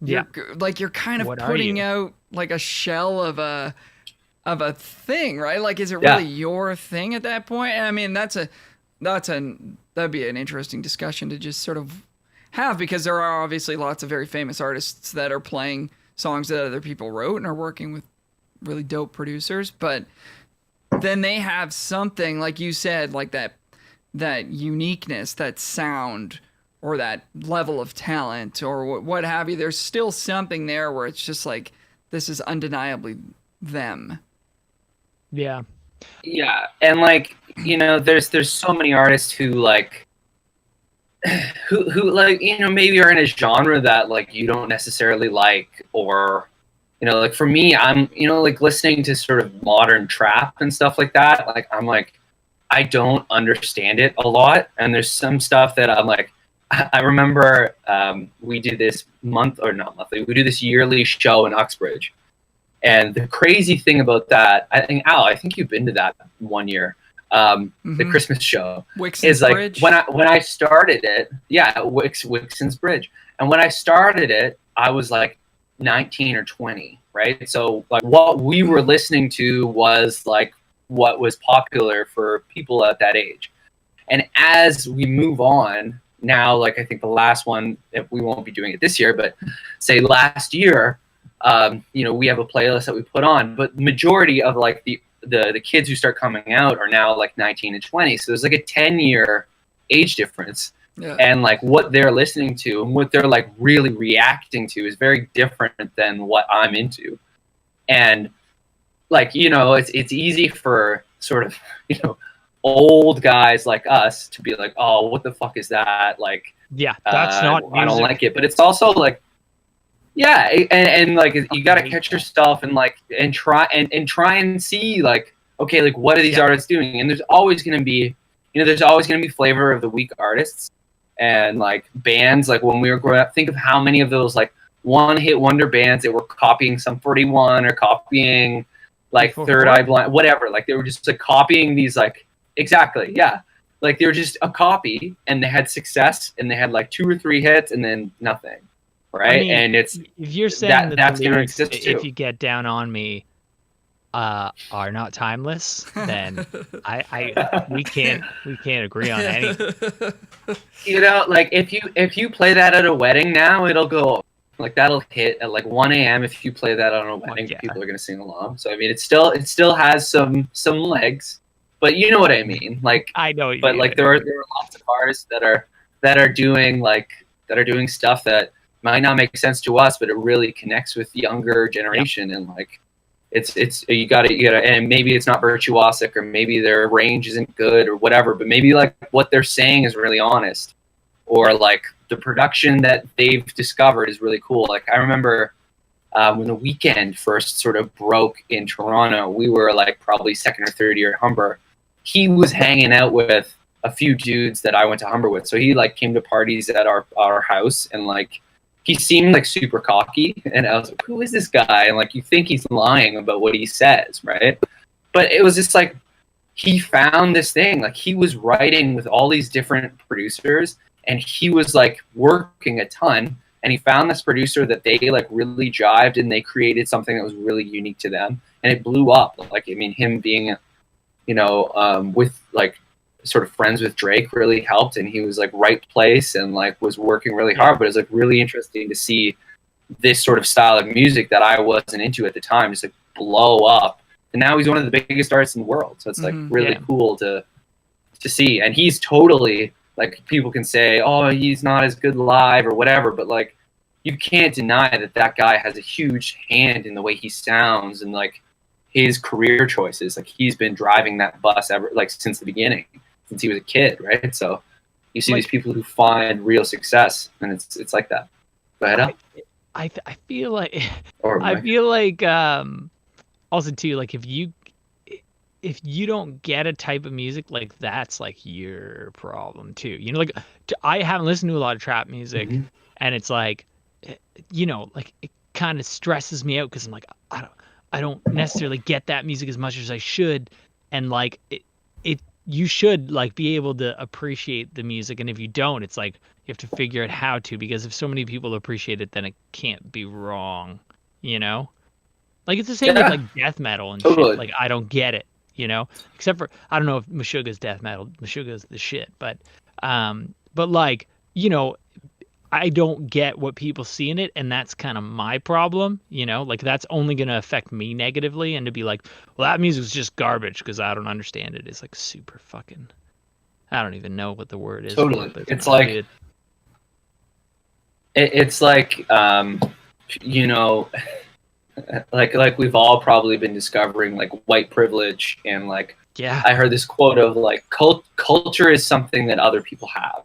C: you're kind of putting out like a shell of a thing, right? Like, is it really your thing at that point? And I mean, that'd be an interesting discussion to just sort of have, because there are obviously lots of very famous artists that are playing songs that other people wrote and are working with really dope producers, but then they have something, like you said, like that uniqueness, that sound, or that level of talent, or what have you. There's still something there where it's just like, this is undeniably them.
B: Yeah.
A: Yeah. And like, you know, there's so many artists who like, who like, you know, maybe are in a genre that like you don't necessarily like, or, you know, like for me, I'm, you know, like listening to sort of modern trap and stuff like that. Like, I'm like, I don't understand it a lot. And there's some stuff that I'm like, I remember we do this we do this yearly show in Uxbridge. And the crazy thing about that, I think you've been to that one year, the Christmas show,
C: Wixon's Bridge.
A: When I started it, Wixon's Bridge. And when I started it, I was like 19 or 20, right? So like what we were listening to was like what was popular for people at that age. And as we move on now, like I think the last one, we won't be doing it this year, but say last year, you know, we have a playlist that we put on, but majority of like the kids who start coming out are now like 19 and 20. So there's like a 10-year age difference.
C: Yeah.
A: And like what they're listening to and what they're like really reacting to is very different than what I'm into. And like, you know, it's easy for sort of, you know, old guys like us to be like, oh, what the fuck is that? Like,
B: Yeah, that's not
A: I don't
B: music.
A: like it. But it's also like, yeah, and like you got to catch yourself and like and try and see like, okay, like what are these artists doing? And there's always going to be, you know, there's always going to be flavor of the week artists and like bands. Like when we were growing up, think of how many of those like one-hit wonder bands that were copying Sum 41 or copying like Third Eye Blind, whatever. Like they were just like copying these like, exactly, yeah. Like they were just a copy and they had success and they had like 2 or 3 hits and then nothing. Right. I mean, and it's,
B: if you're saying
A: that's going to exist too.
B: If you get down on me, are not timeless, then we can't agree on anything.
A: You know, like if you play that at a wedding now, it'll go like that'll hit at like 1 a.m. If you play that on a wedding, people are going to sing along. So I mean, it still has some legs, but you know what I mean. Like
B: I know,
A: but like there are lots of artists that are doing stuff that might not make sense to us, but it really connects with the younger generation. And like it's you gotta and maybe it's not virtuosic or maybe their range isn't good or whatever, but maybe like what they're saying is really honest, or like the production that they've discovered is really cool. Like I remember when The Weeknd first sort of broke in Toronto, we were like probably second or third year at Humber. He was hanging out with a few dudes that I went to Humber with, so he like came to parties at our house and like he seemed like super cocky, and I was like, who is this guy? And like, you think he's lying about what he says, right? But it was just like, he found this thing, like he was writing with all these different producers and he was like working a ton, and he found this producer that they like really jived and they created something that was really unique to them, and it blew up. Like, I mean, him being, you know, with like sort of friends with Drake really helped, and he was like right place and like was working really hard. But it was like really interesting to see this sort of style of music that I wasn't into at the time just like blow up, and now he's one of the biggest artists in the world. So it's like really cool to see. And he's totally like, people can say, oh, he's not as good live or whatever, but like you can't deny that guy has a huge hand in the way he sounds and like his career choices. Like he's been driving that bus ever, like since the beginning, since he was a kid, right? So you see these people who find real success, and it's like that. Go ahead.
B: I feel like also too, like if you don't get a type of music, like that's like your problem too. You know, like I haven't listened to a lot of trap music, and it's like, you know, like it kind of stresses me out because I'm like, I don't necessarily get that music as much as I should, and like you should like be able to appreciate the music, and if you don't, it's like you have to figure out how to, because if so many people appreciate it, then it can't be wrong, you know? Like it's the same with like death metal and shit. Like I don't get it, you know? Except for, I don't know if Meshuggah's death metal. Meshuggah's the shit, but like, you know, I don't get what people see in it, and that's kind of my problem, you know? Like that's only going to affect me negatively, and to be like, well, that music's just garbage because I don't understand it. It's like super fucking, I don't even know what the word is.
A: Totally. It's like, it's like, you know, like we've all probably been discovering like white privilege, and like, I heard this quote of like, culture is something that other people have,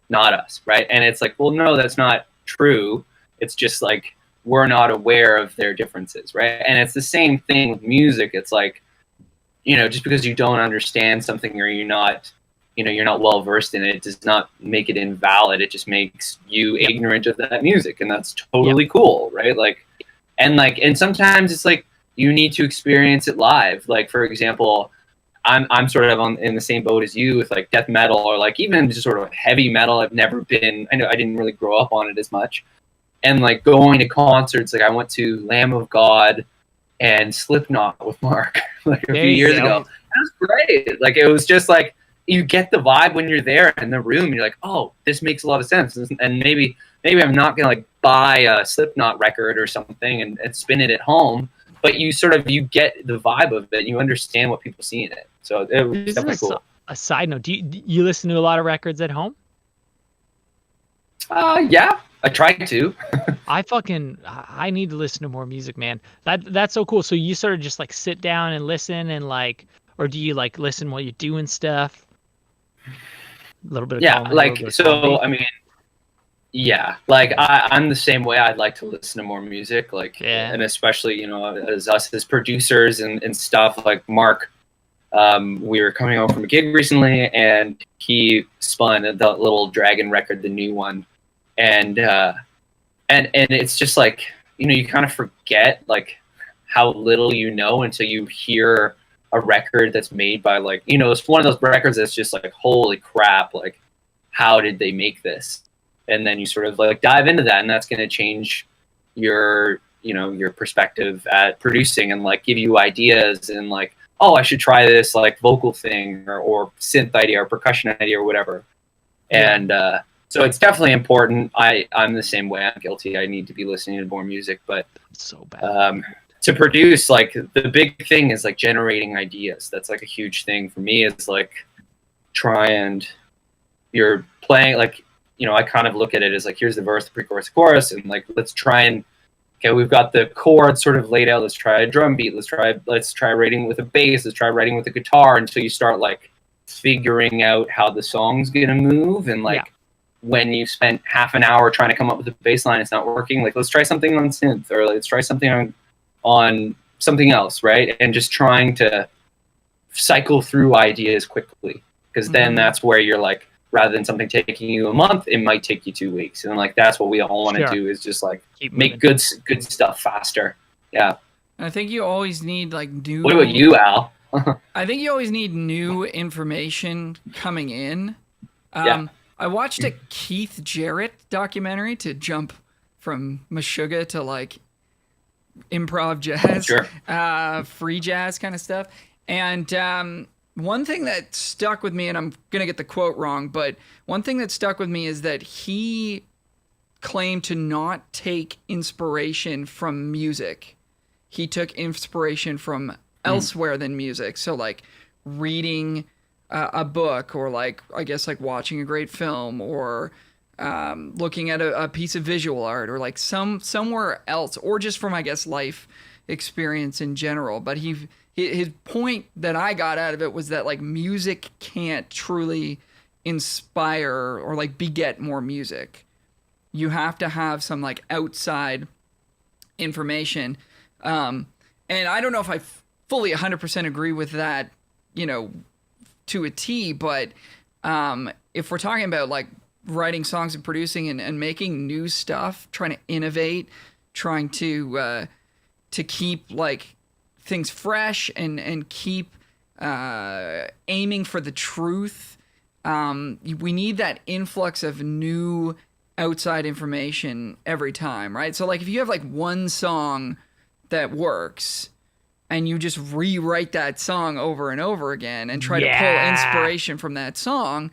A: not us, right? And it's like, well, no, that's not true. It's just like we're not aware of their differences, right? And it's the same thing with music. It's like, you know, just because you don't understand something or you're not well versed in it, does not make it invalid. It just makes you ignorant of that music, and that's totally cool, right? Like, and sometimes it's like you need to experience it live. Like, for example, I'm sort of in the same boat as you with like death metal, or like even just sort of heavy metal. I know I didn't really grow up on it as much. And like going to concerts, like I went to Lamb of God and Slipknot with Mark like a few years ago. That was great. Like it was just like, you get the vibe when you're there in the room, and you're like, oh, this makes a lot of sense. And maybe I'm not gonna like buy a Slipknot record or something and spin it at home, but you get the vibe of it. You understand what people see in it. So it was
B: This
A: definitely
B: is
A: cool.
B: a side note. Do you listen to a lot of records at home?
A: Yeah, I tried to.
B: I need to listen to more music, man. That's so cool. So you sort of just like sit down and listen and like, or do you like listen while you're doing stuff? A little bit of
A: Yeah,
B: column A, a little bit of
A: so
B: column B?
A: I mean, yeah, like I'm the same way. I'd like to listen to more music, like,
B: Yeah.
A: and especially, you know, as us as producers and stuff, like Mark. We were coming home from a gig recently, and he spun the little Dragon record, the new one, and it's just like, you know, you kind of forget like how little you know until you hear a record that's made by, like, you know, it's one of those records that's just like, holy crap, like, how did they make this? And then you sort of like dive into that, and that's going to change your, you know, your perspective at producing, and like give you ideas, and like, oh, I should try this like vocal thing or synth idea or percussion idea or whatever.
B: Yeah.
A: And so it's definitely important. I'm the same way. I'm guilty. I need to be listening to more music, but
B: So bad.
A: to produce, like, the big thing is like generating ideas. That's like a huge thing for me. Is like, you're playing, like, you know, I kind of look at it as like, here's the verse, the pre-chorus, the chorus, and like, let's try and, okay, we've got the chords sort of laid out. Let's try a drum beat. Let's try writing with a bass. Let's try writing with a guitar, until you start like figuring out how the song's gonna move. And like, when you spent half an hour trying to come up with a bass line, it's not working. Like, let's try something on synth, or let's try something on something else, right? And just trying to cycle through ideas quickly, because then that's where you're like, rather than something taking you a month, it might take you 2 weeks. And like, that's what we all want to do, is just like make good stuff faster. Yeah.
C: I think you always need like new.
A: What about you, Al?
C: I think you always need new information coming in.
A: Yeah.
C: I watched a Keith Jarrett documentary to jump from Meshuggah to like improv jazz, free jazz kind of stuff. And one thing that stuck with me, and I'm going to get the quote wrong, but one thing that stuck with me is that he claimed to not take inspiration from music. He took inspiration from elsewhere than music. So like reading a book, or like, I guess like watching a great film, or looking at a piece of visual art, or like somewhere else, or just from, I guess, life experience in general. But his point that I got out of it was that like music can't truly inspire or like beget more music. You have to have some like outside information. And I don't know if I fully 100% agree with that, you know, to a T, but if we're talking about like writing songs and producing and making new stuff, trying to innovate, trying to keep like things fresh and keep aiming for the truth, we need that influx of new outside information every time, right? So like if you have like one song that works, and you just rewrite that song over and over again and try to pull inspiration from that song,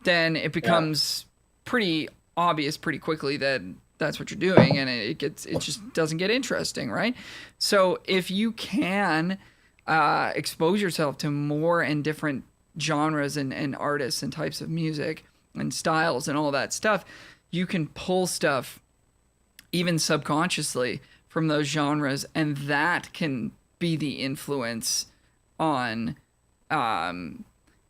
C: then it becomes pretty obvious pretty quickly that that's what you're doing, and it just doesn't get interesting, right? So if you can expose yourself to more and different genres and artists and types of music and styles and all that stuff, you can pull stuff even subconsciously from those genres, and that can be the influence on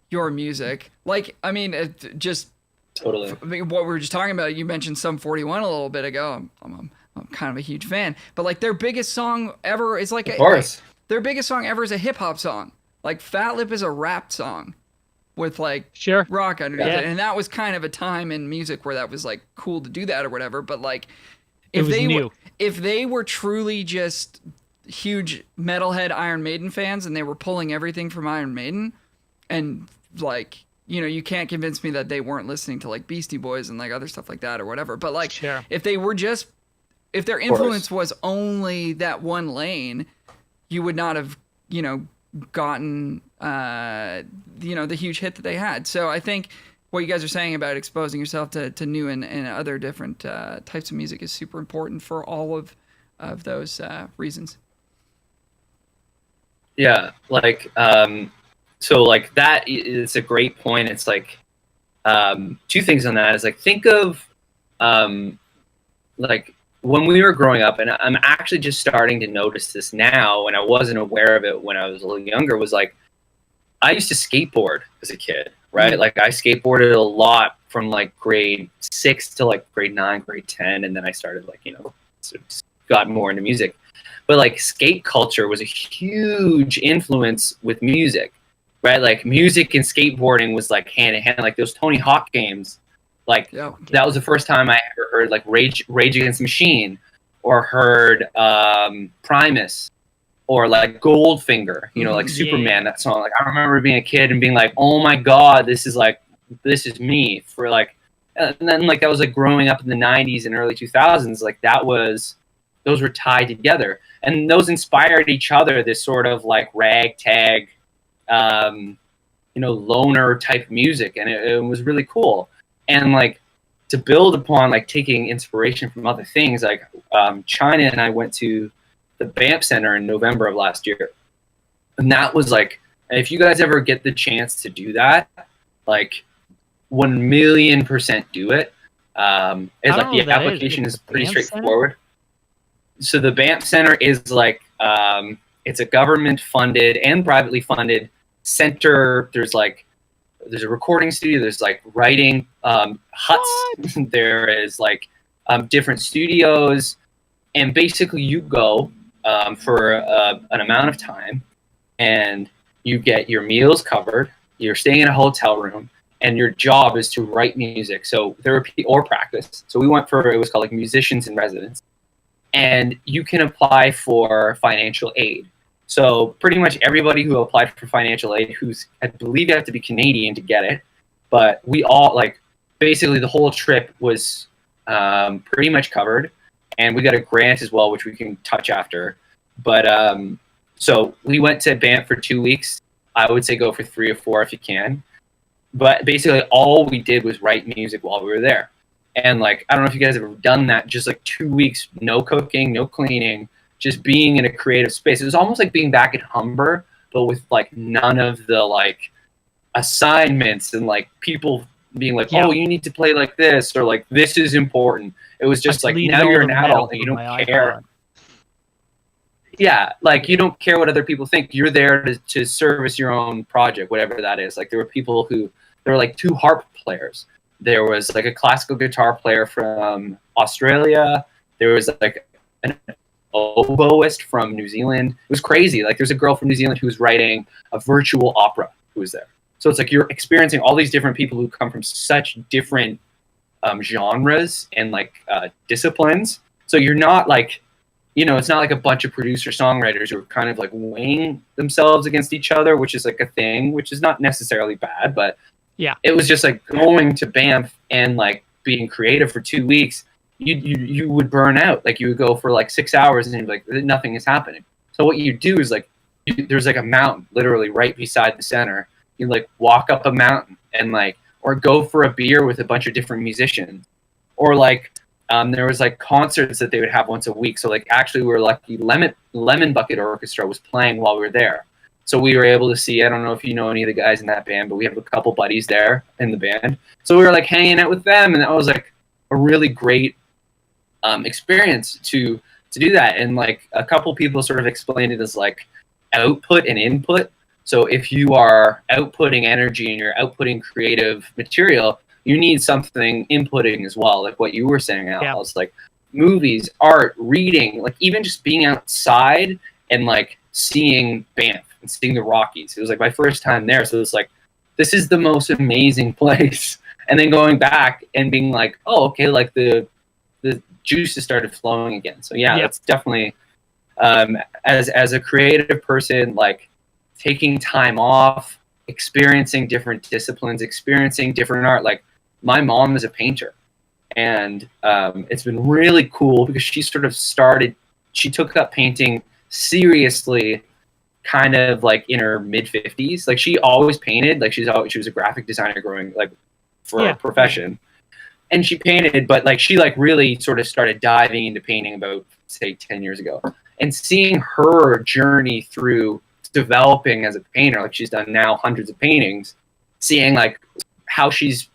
C: your music. Like, I mean, just
A: Totally.
C: I mean, what we were just talking about, you mentioned Sum 41 a little bit ago. I'm kind of a huge fan, but like their biggest song ever is like their biggest song ever is a hip hop song. Like Fat Lip is a rap song with like rock underneath it, and that was kind of a time in music where that was like cool to do that or whatever. But like, if they were truly just huge metalhead Iron Maiden fans and they were pulling everything from Iron Maiden, and like, you know, you can't convince me that they weren't listening to like Beastie Boys and like other stuff like that or whatever. But like, if they were just, if their influence was only that one lane, you would not have, you know, gotten, you know, the huge hit that they had. So I think what you guys are saying about exposing yourself to new and other different types of music is super important for all of those reasons.
A: Yeah, like so like that is a great point. It's like two things on that is like think of like when we were growing up, and I'm actually just starting to notice this now, and I wasn't aware of it when I was a little younger, was like I used to skateboard as a kid, right? Like I skateboarded a lot from like grade 6 to like grade 9, grade 10, and then I started like, got more into music. But like skate culture was a huge influence with music, right? Like music and skateboarding was like hand in hand, like those Tony Hawk games. Like that was the first time I ever heard like Rage Against the Machine, or heard Primus, or like Goldfinger, like Superman, that song. Like I remember being a kid and being like, oh my God, this is me for like, and then like that was like growing up in the 90s and early 2000s, like those were tied together, and those inspired each other, this sort of like ragtag, loner type music. And it was really cool. And like to build upon like taking inspiration from other things, like China and I went to the Banff Center in November of last year. And that was like, if you guys ever get the chance to do that, like 1,000,000% do it. It's like the application is pretty straightforward. So the Banff Center is like, it's a government funded and privately funded center. There's a recording studio. There's like writing huts. There is like different studios. And basically you go for an amount of time, and you get your meals covered. You're staying in a hotel room, and your job is to write music. So therapy or practice. So we went for, it was called like musicians in residence. And you can apply for financial aid. So pretty much everybody who applied for financial aid, I believe you have to be Canadian to get it. But we all, like, basically the whole trip was pretty much covered. And we got a grant as well, which we can touch after. But so we went to Banff for 2 weeks. I would say go for 3 or 4 if you can. But basically all we did was write music while we were there. And like, I don't know if you guys have ever done that, just like 2 weeks, no cooking, no cleaning, just being in a creative space. It was almost like being back at Humber, but with like none of the like assignments and like people being like, oh, you need to play like this, or like, this is important. It was just like, now you're an adult and you don't care. Yeah, like you don't care what other people think. You're there to service your own project, whatever that is. Like there were like 2 harp players. There was like a classical guitar player from Australia. There was like an oboist from New Zealand. It was crazy. Like there's a girl from New Zealand who was writing a virtual opera who was there. So it's like you're experiencing all these different people who come from such different genres and like disciplines. So you're not like, it's not like a bunch of producer songwriters who are kind of like weighing themselves against each other, which is like a thing, which is not necessarily bad, but yeah, it was just like going to Banff and like being creative for 2 weeks. You would burn out. Like you would go for like 6 hours and you'd be like, nothing is happening. So what you do is like, there's like a mountain literally right beside the center. You like walk up a mountain and like, or go for a beer with a bunch of different musicians, or like there was like concerts that they would have once a week. So like actually we were lucky. Lemon Bucket Orchestra was playing while we were there. So we were able to see, I don't know if you know any of the guys in that band, but we have a couple buddies there in the band. So we were like hanging out with them, and that was like a really great experience to do that. And like a couple people sort of explained it as like output and input. So if you are outputting energy and you're outputting creative material, you need something inputting as well. Like what you were saying, Al, it's like movies, art, reading, like even just being outside and like seeing Banff and seeing the Rockies. It was like my first time there. So it was like, this is the most amazing place. And then going back and being like, oh, okay, like the juices started flowing again. So yeah, that's definitely, as a creative person, like taking time off, experiencing different disciplines, experiencing different art. Like my mom is a painter, and it's been really cool because she took up painting seriously kind of like in her mid-50s. Like she always painted. Like she was a graphic designer growing like for a profession, and she painted, but like she like really sort of started diving into painting about say 10 years ago. And seeing her journey through developing as a painter, like she's done now hundreds of paintings, seeing like how she's,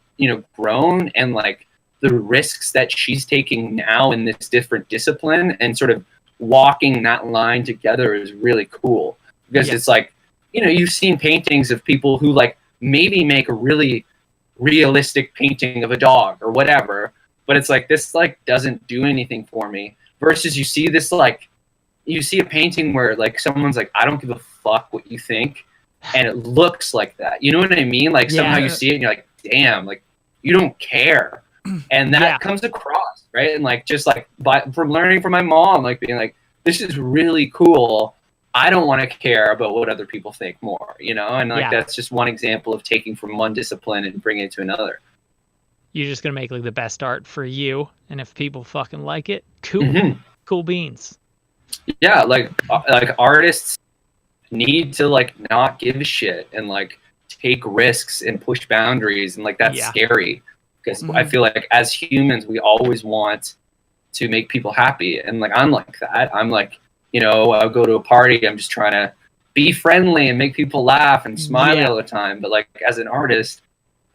A: grown and like the risks that she's taking now in this different discipline and sort of walking that line together is really cool, because it's like, you've seen paintings of people who like maybe make a really realistic painting of a dog or whatever, but it's like, this like doesn't do anything for me, versus you see this like, you see a painting where like someone's like, I don't give a fuck what you think, and it looks like that, you know what I mean? Like somehow you see it and you're like, damn, like you don't care, and that comes across, right? And like just like from learning from my mom, like being like, this is really cool, I don't want to care about what other people think more, and like that's just one example of taking from one discipline and bringing it to another.
B: You're just gonna make like the best art for you, and if people fucking like it, cool, cool beans.
A: Yeah, like artists need to like not give a shit and like take risks and push boundaries, and like that's scary, because I feel like as humans we always want to make people happy, and like I'm like that. I'm like, I'll go to a party, I'm just trying to be friendly and make people laugh and smile all the time, but like as an artist,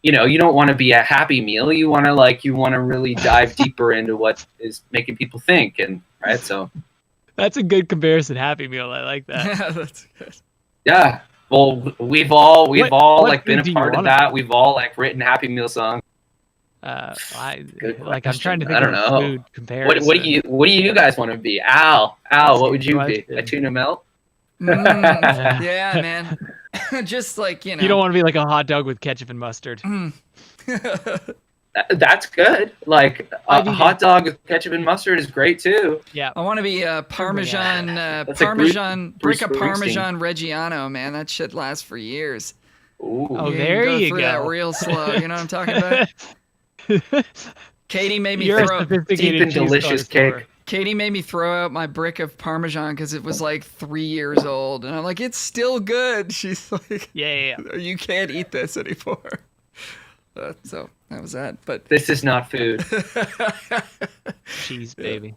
A: you don't want to be a Happy Meal, you want to really dive deeper into what is making people think, and right, so
B: that's a good comparison, Happy Meal. I like that.
C: Yeah, that's good.
A: Yeah. Well, we've all
B: what
A: like been a part of that. We've all like written Happy Meal songs.
B: I'm trying to think
A: I don't
B: of
A: know.
B: a food comparison.
A: What do you guys want to be? Al, what would you be? A tuna melt?
C: Yeah, man. Just like,
B: You don't want to be like a hot dog with ketchup and mustard.
A: That's good. Like a hot dog with ketchup and mustard is great too.
B: Yeah.
C: I want to be a Parmesan, brick of Parmesan Reggiano, man. That shit lasts for years.
A: Ooh.
B: Oh, there you go.
C: That real slow. You know what I'm talking about? Katie made me throw
A: deep and delicious cake.
C: Katie made me throw out my brick of Parmesan because it was like 3 years old, and I'm like, it's still good. She's like,
B: yeah.
C: You can't eat this anymore. So that was that. But
A: this is not food.
B: Cheese, baby.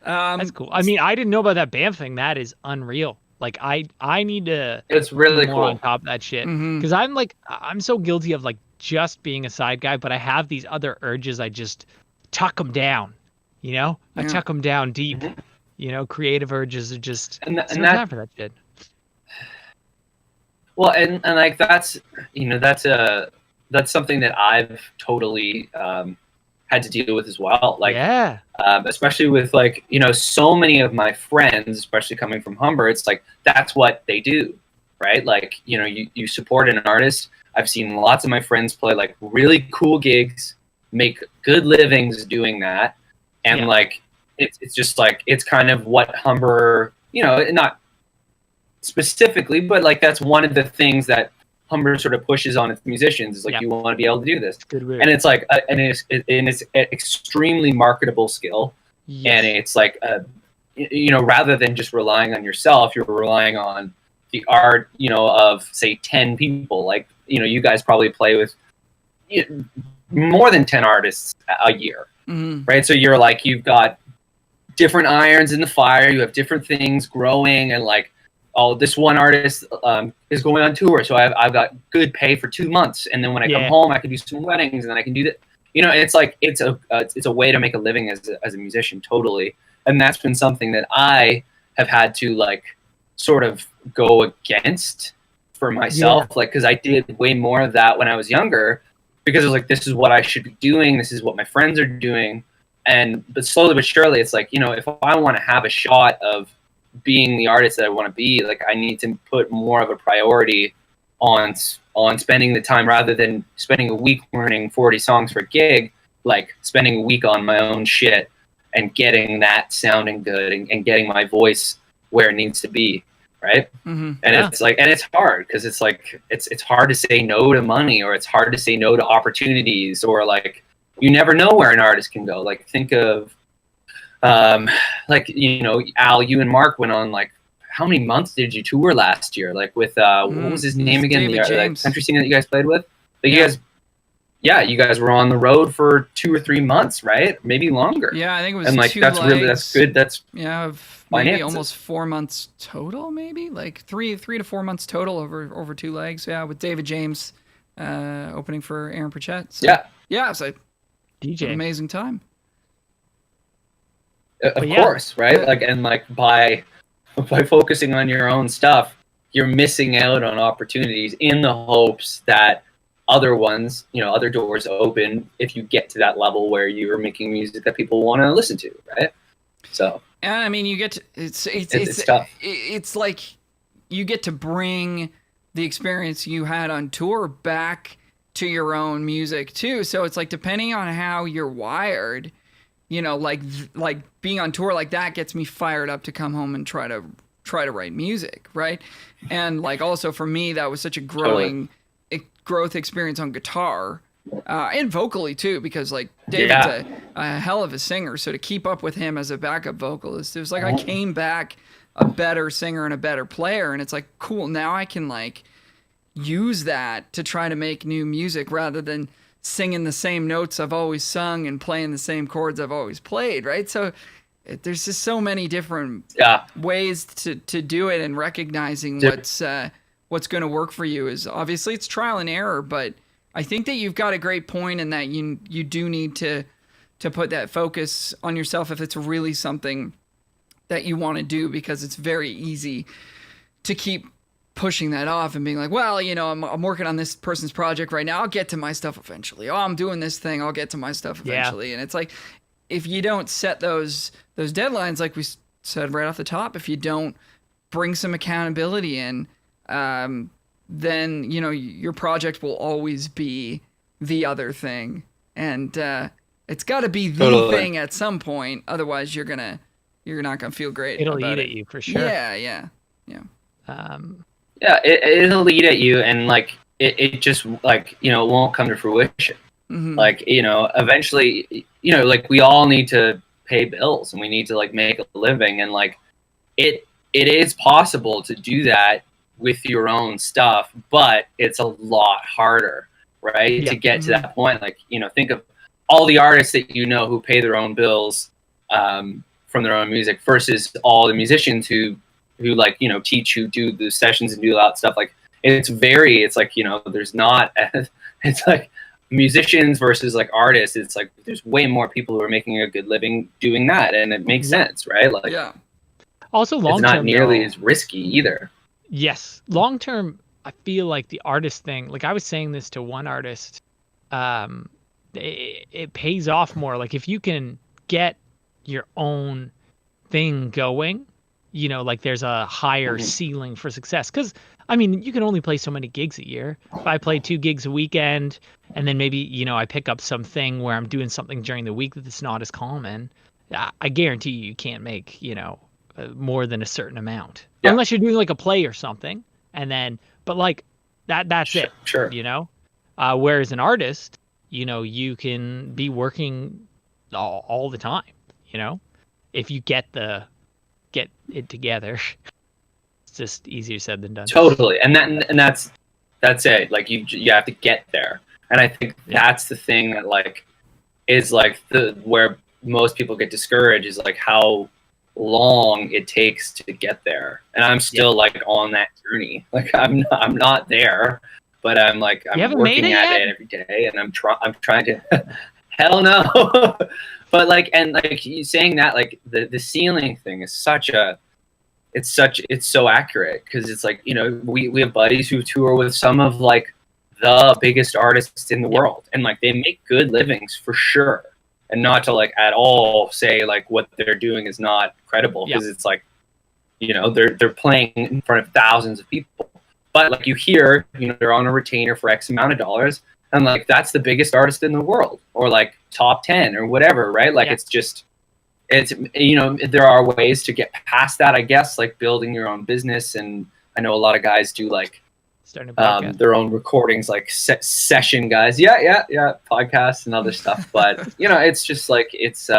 B: That's cool. I mean, I didn't know about that Banff thing. That is unreal. Like I need to.
A: It's really cool
B: on top of that shit, because I'm so guilty of like just being a side guy, but I have these other urges. I just tuck them down. I tuck them down deep. Creative urges are just time for that shit.
A: Well, and like that's that's something that I've totally had to deal with as well. Like, especially with like, so many of my friends, especially coming from Humber, it's like, that's what they do, right? Like, you support an artist. I've seen lots of my friends play like really cool gigs, make good livings doing that. And like, it's just like, it's kind of what Humber, not specifically, but like, that's one of the things that Humber sort of pushes on its musicians, is like, you want to be able to do this. And it's like, and it's an extremely marketable skill. And it's like, rather than just relying on yourself, you're relying on the art, of say 10 people. Like, you guys probably play with more than 10 artists a year, right? So you're like, you've got different irons in the fire, you have different things growing, and like, this one artist is going on tour, so I've got good pay for 2 months, and then when I come home, I can do some weddings, and then I can do that. It's like it's a way to make a living as a musician, totally. And that's been something that I have had to like sort of go against for myself, like, because I did way more of that when I was younger, because I was like, this is what I should be doing, this is what my friends are doing, but slowly but surely, it's like, if I want to have a shot of being the artist that I want to be, like, I need to put more of a priority on spending the time, rather than spending a week learning 40 songs for a gig, like spending a week on my own shit and getting that sounding good and getting my voice where it needs to be, right? And it's like, and it's hard, because it's like, it's hard to say no to money, or it's hard to say no to opportunities, or like, you never know where an artist can go. Like, think of like, Al, you and Mark went on, like, how many months did you tour last year? Like with what was his name again? The country singer that you guys played with? Like, you yeah, you guys were on the road for 2 or 3 months, right? Maybe longer.
C: Yeah, I think it was
A: and like
C: 2
A: that's
C: legs.
A: that's good. That's
C: yeah, maybe
A: finances.
C: almost 4 months total, maybe like three to 4 months total over 2 legs. Yeah, with David James opening for Aaron Pritchett. So, yeah, so
B: DJ.
C: amazing time.
A: Of course, right? Like, and like by focusing on your own stuff, you're missing out on opportunities in the hopes that other ones, other doors open if you get to that level where you're making music that people want to listen to, right? So,
C: and I mean, you get to, it's
A: tough.
C: It's like you get to bring the experience you had on tour back to your own music too. So it's like, depending on how you're wired, like being on tour like that gets me fired up to come home and try to write music, right? And like also for me, that was such a growth experience on guitar and vocally too, because like David's a hell of a singer. So to keep up with him as a backup vocalist, it was like I came back a better singer and a better player, and it's like, cool, now I can like use that to try to make new music rather than singing the same notes I've always sung and playing the same chords I've always played, right? So there's just so many different ways to do it, and recognizing what's going to work for you is obviously it's trial and error, but I think that you've got a great point in that you do need to put that focus on yourself if it's really something that you want to do, because it's very easy to keep pushing that off and being like, well, I'm working on this person's project right now, I'll get to my stuff eventually. Oh, I'm doing this thing, I'll get to my stuff eventually. And it's like, if you don't set those deadlines, like we said right off the top, if you don't bring some accountability in, then your project will always be the other thing, and it's got to be the thing at some point. Otherwise, you're not gonna feel great.
B: It'll eat at you for sure.
C: Yeah.
A: It'll eat at you, and like it just like it won't come to fruition.
C: Mm-hmm.
A: Like eventually, like we all need to pay bills, and we need to like make a living, and like it is possible to do that with your own stuff, but it's a lot harder, right? To get to that point. Like, think of all the artists that who pay their own bills from their own music versus all the musicians who like, teach, who do the sessions and do all that stuff. Like, it's like, there's not, it's like musicians versus like artists. It's like, there's way more people who are making a good living doing that. And it makes sense, right? Like,
B: also long-term,
A: it's not nearly as risky either.
B: Yes. Long term, I feel like the artist thing, like I was saying this to one artist, it pays off more. Like if you can get your own thing going, like there's a higher ceiling for success. Because, I mean, you can only play so many gigs a year. If I play 2 gigs a weekend, and then maybe, I pick up something where I'm doing something during the week that's not as common, I guarantee you can't make, more than a certain amount. Unless you're doing like a play or something, and then, but like that's it.
A: Sure.
B: Whereas an artist, you can be working all the time. If you get it together. It's just easier said than done.
A: Totally, and that's it. Like you have to get there, and I think that's the thing that like is like where most people get discouraged is like how long it takes to get there, and I'm still like on that journey. Like I'm not there, but I'm working at it every day, and I'm trying to. Hell no. But like, and like you saying that, like the ceiling thing is it's so accurate, because it's like, we have buddies who tour with some of like the biggest artists in the world, and like they make good livings for sure. And not to like at all say like what they're doing is not credible, because it's like, they're playing in front of thousands of people. But like you hear, they're on a retainer for X amount of dollars, and like that's the biggest artist in the world, or like top 10 or whatever, right? Like it's there are ways to get past that, I guess, like building your own business. And I know a lot of guys do like their own recordings, like session guys. Yeah. Podcasts and other stuff. But, it's just like, it's,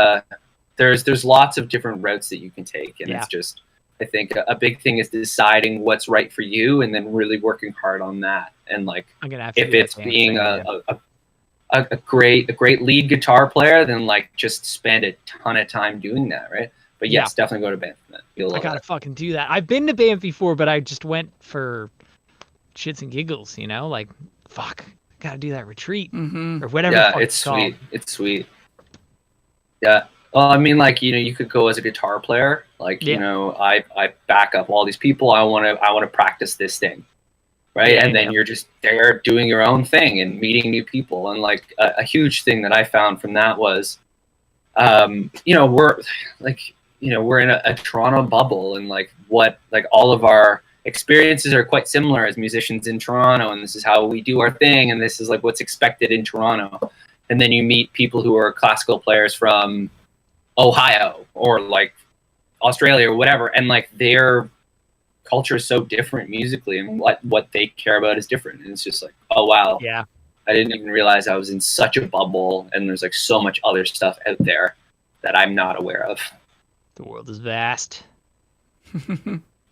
A: there's lots of different routes that you can take. And it's just, I think a big thing is deciding what's right for you, and then really working hard on that. And like, if it's being a great lead guitar player, then like just spend a ton of time doing that, right? But yes, definitely go to Banff.
B: I gotta fucking do that. I've been to Banff before, but I just went for shits and giggles, you know? Like, fuck, I gotta do that retreat or whatever.
A: Yeah, it's sweet. It's sweet. Yeah. Well, I mean, like, you know, you could go as a guitar player. Like, you know, I back up all these people. I want to practice this thing, right? And then you're just there doing your own thing and meeting new people. And like a huge thing that I found from that was, you know, we're in a Toronto bubble, and like all of our experiences are quite similar as musicians in Toronto, and this is how we do our thing, and this is like what's expected in Toronto. And then you meet people who are classical players from Ohio or like Australia or whatever, and like their culture is so different musically, and what they care about is different. And it's just like, oh wow,
B: yeah,
A: I didn't even realize I was in such a bubble, and there's like so much other stuff out there that I'm not aware of.
B: The world is vast.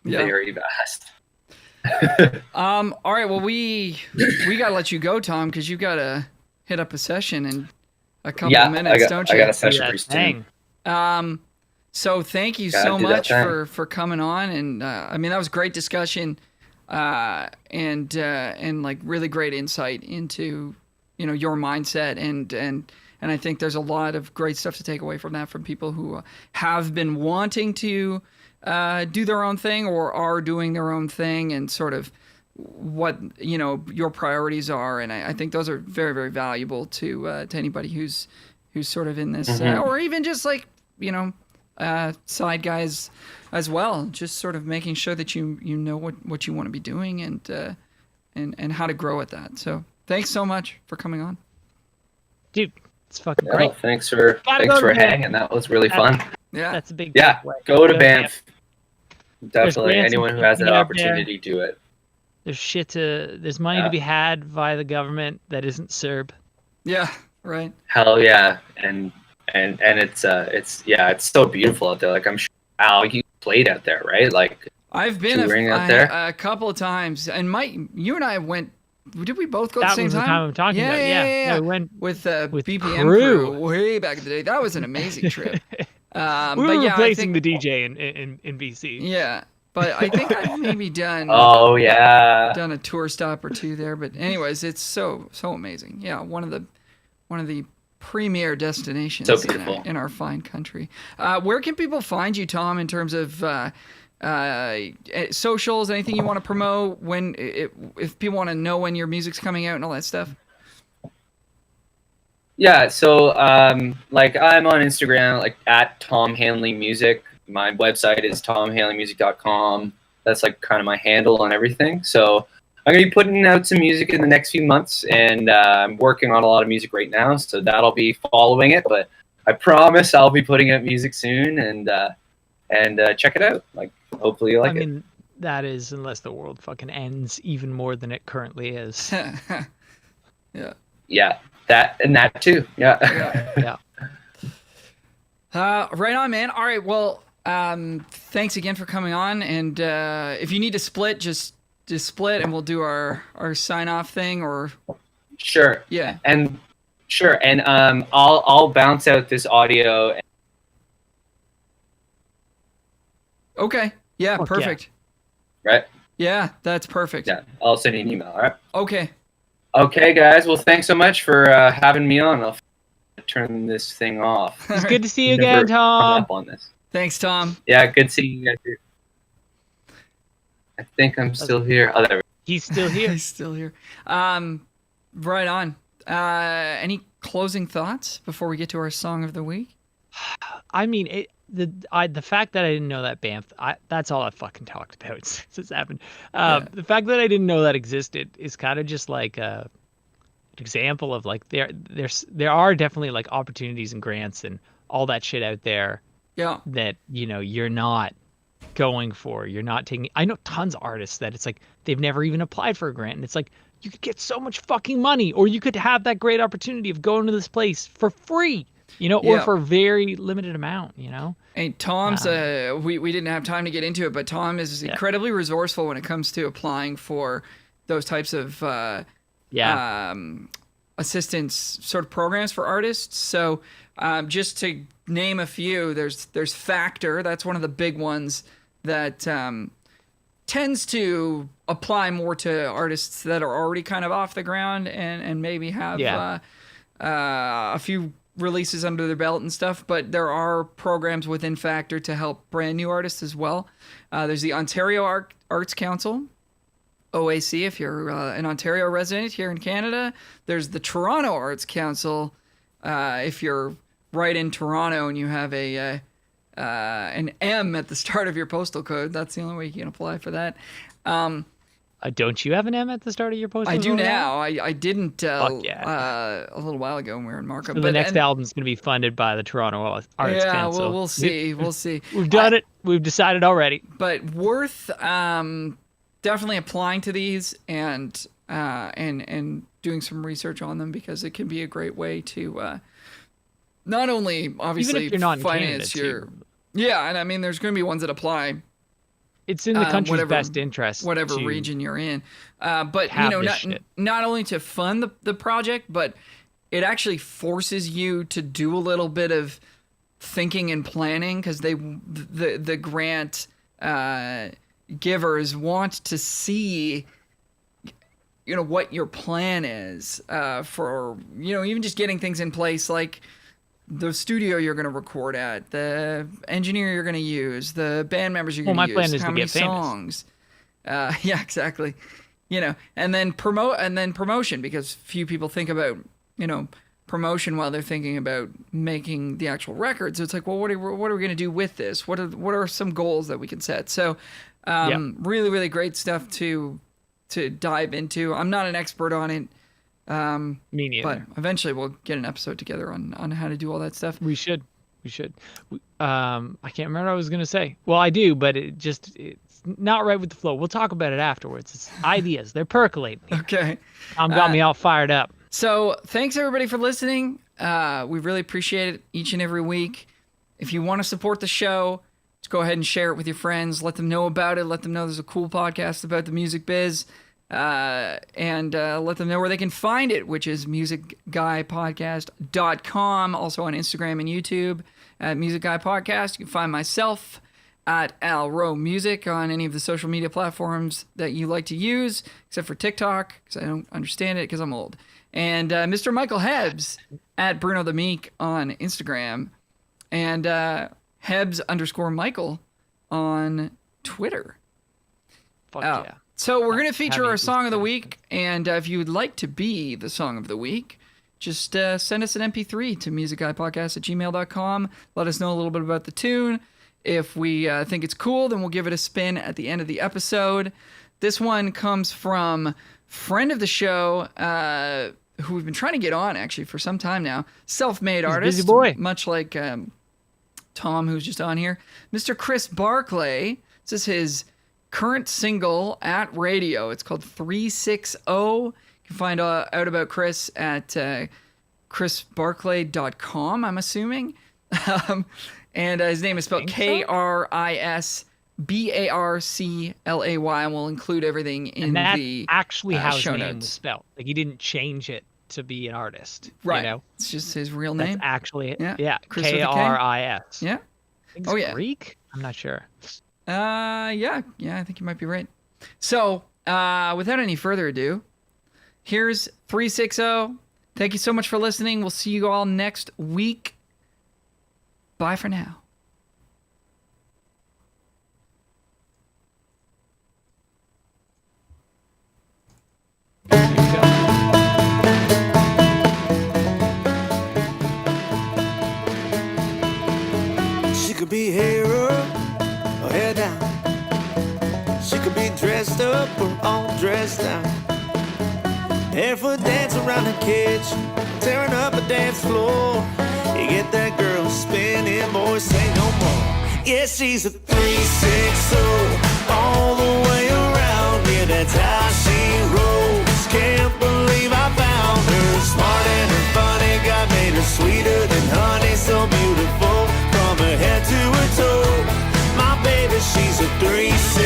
A: Very vast.
C: All right, well we gotta let you go, Tom, because you gotta hit up a session in a couple of minutes, don't you?
A: I got a session pretty soon.
C: So thank you so much for coming on, and I mean that was a great discussion, and like really great insight into, you know, your mindset, and I think there's a lot of great stuff to take away from that from people who have been wanting to do their own thing or are doing their own thing, and sort of what, you know, your priorities are. And I think those are very, very valuable to anybody who's sort of in this, or even just like, you know, side guys as well, just sort of making sure that you know what you want to be doing, and how to grow at that. So thanks so much for coming on,
B: dude. It's fucking great.
A: Well, thanks for hanging. That was really fun.
C: Yeah,
B: that's a big
A: go to Banff. Definitely, anyone who has that opportunity, do it.
B: There's money to be had via the government that isn't Serb.
C: Yeah, right.
A: Hell yeah, and it's so beautiful out there. Like, I'm sure, Al, you played out there, right? Like,
C: I've been out there a couple of times, and Mike, you and I went. Did we both go at the same time? That was the time I'm talking about. Yeah. We went with BPM crew way back in the day. That was an amazing trip.
B: We were replacing the DJ in BC.
C: Yeah, but I think I've maybe done. Done a tour stop or two there. But anyways, it's so amazing. Yeah, one of the premier destinations in our fine country. Where can people find you, Tom, in terms of socials, anything you want to promote, if people want to know when your music's coming out and all that stuff?
A: Yeah, so like I'm on Instagram, like at Tom Hanley Music. My website is tomhanleymusic.com. That's like kind of my handle on everything. So I'm gonna be putting out some music in the next few months, and I'm working on a lot of music right now, so that'll be following it. But I promise I'll be putting out music soon, and check it out. Like, hopefully you like it. I mean,
B: that is, unless the world fucking ends even more than it currently is.
A: Yeah, that too. Yeah.
C: Right on, man. All right, well, thanks again for coming on. And if you need to split, just split, and we'll do our sign off thing. Or
A: sure. Yeah. And sure. And I'll bounce out this audio.
C: Okay. Yeah, perfect.
A: Yeah. Right?
C: Yeah, that's perfect.
A: Yeah, I'll send you an email, all right?
C: Okay,
A: guys. Well, thanks so much for having me on. I'll turn this thing off.
B: It's good to see you again, Tom.
A: Up on this.
C: Thanks, Tom.
A: Yeah, good seeing you guys here. I think I'm still here. Oh, there we go.
B: He's still here.
C: He's still here. Right on. Any closing thoughts before we get to our song of the week?
B: I mean, the fact that I didn't know that Banff, that's all I fucking talked about since it's happened. The fact that I didn't know that existed is kind of just like an example of like there are definitely like opportunities and grants and all that shit out there.
C: Yeah.
B: That, you know, you're not going for. You're not taking. I know tons of artists that it's like they've never even applied for a grant, and it's like you could get so much fucking money, or you could have that great opportunity of going to this place for free. You know, or for a very limited amount, you know?
C: And Tom's, we didn't have time to get into it, but Tom is incredibly resourceful when it comes to applying for those types of assistance sort of programs for artists. So just to name a few, there's Factor. That's one of the big ones that tends to apply more to artists that are already kind of off the ground and maybe have a few releases under their belt and stuff. But there are programs within Factor to help brand new artists as well. There's the Ontario Arts Council, OAC, if you're an Ontario resident here in Canada. There's the Toronto Arts Council, if you're right in Toronto and you have an M at the start of your postal code. That's the only way you can apply for that.
B: Don't you have an M at the start of your postal code?
C: I do now. I didn't
B: yeah.
C: A little while ago when we were in markup.
B: So the next album's going to be funded by the Toronto Arts Council.
C: Yeah, well, we'll see. We'll see.
B: We've done it. We've decided already.
C: But worth definitely applying to these and doing some research on them, because it can be a great way to not only obviously
B: even if you're not
C: finance
B: in Canada,
C: your yeah, and I mean there's going to be ones that apply.
B: It's in the country's best interest,
C: whatever region you're in. But you know, not only to fund the project, but it actually forces you to do a little bit of thinking and planning, because the grant givers want to see, you know, what your plan is for, you know, even just getting things in place, like the studio you're going to record at, the engineer you're going to use, the band members you're going to use,
B: plan is
C: how
B: to
C: many
B: get famous.
C: songs. Yeah, exactly. You know, and then promotion, because few people think about, you know, promotion while they're thinking about making the actual record. So it's like, well, what are we going to do with this? What are some goals that we can set? So really, really great stuff to dive into. I'm not an expert on it.
B: Me neither.
C: But eventually we'll get an episode together on how to do all that stuff.
B: We should. I can't remember what I was going to say. Well, I do, but it's not right with the flow. We'll talk about it afterwards. It's ideas. They're percolating.
C: Okay.
B: Tom got me all fired up.
C: So thanks everybody for listening. We really appreciate it each and every week. If you want to support the show, just go ahead and share it with your friends. Let them know about it. Let them know there's a cool podcast about the music biz. And let them know where they can find it, which is musicguypodcast.com. Also on Instagram and YouTube at Music Guy Podcast. You can find myself at Al Rowe Music on any of the social media platforms that you like to use, except for TikTok, because I don't understand it because I'm old. And Mr. Michael Hebbs at Bruno the Meek on Instagram. And Hebbs_Michael on Twitter.
B: Fuck yeah.
C: So we're going to feature our Song of the Week, and if you would like to be the Song of the Week, just send us an MP3 to musicguypodcast@gmail.com. Let us know a little bit about the tune. If we think it's cool, then we'll give it a spin at the end of the episode. This one comes from friend of the show, who we've been trying to get on, actually, for some time now. Self-made artist.
B: Busy boy.
C: Much like Tom, who's just on here. Mr. Kris Barclay. This is his current single at radio. It's called 360. You can find out about Kris at krisbarclay.com, I'm assuming. And his name is spelled KrisBarclay, and we'll include everything in the
B: actually how
C: show
B: his name
C: notes.
B: was spelled. Like, he didn't change it to be an artist.
C: Right.
B: You know?
C: It's just his real name.
B: That's actually it.
C: Yeah.
B: Kris K-R-I-S.
C: Yeah.
B: It's Greek? I'm not sure.
C: Yeah, I think you might be right. So, without any further ado, here's 360. Thank you so much for listening. We'll see you all next week. Bye for now.
D: She could be hair up or hair down. She could be dressed up or all dressed down. Barefoot dance around the kitchen, tearing up a dance floor. You get that girl spinning, boy, say no more. Yeah, she's a 360 all the way around. Yeah, that's how she rolls. Can't believe I found her. Smart and her funny, God made her sweeter than honey. So beautiful from her head to her toe. My baby, she's a 360.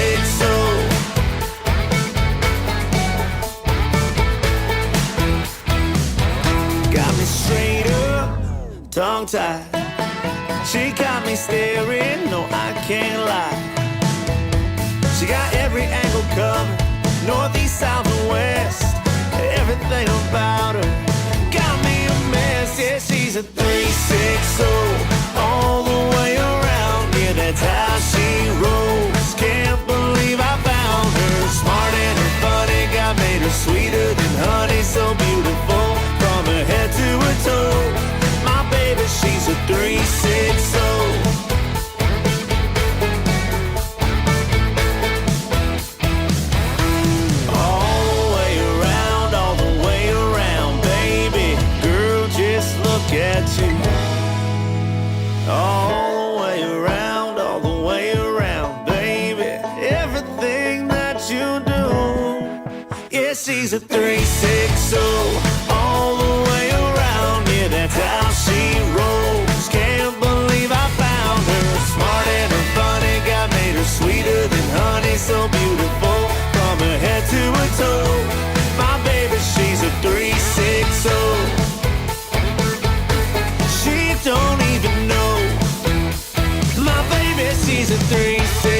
D: staring, no, I can't lie. She got every angle covered, northeast, south, and west. Everything about her got me a mess. Yeah, she's a 360 all the way around. Yeah, that's how she rolls. Can't believe I found her. Smart and her funny, God made her sweeter than honey. So beautiful from her head to her toe. My baby, she's a 360. All the way around, baby. Everything that you do. Yeah, she's a 360 all the way around. Yeah, that's how she rolls. Can't believe I found her. Smart and her funny, God made her sweeter than honey. So beautiful from her head to her toe. My baby, she's a 360. She don't even know. My baby, she's a 360.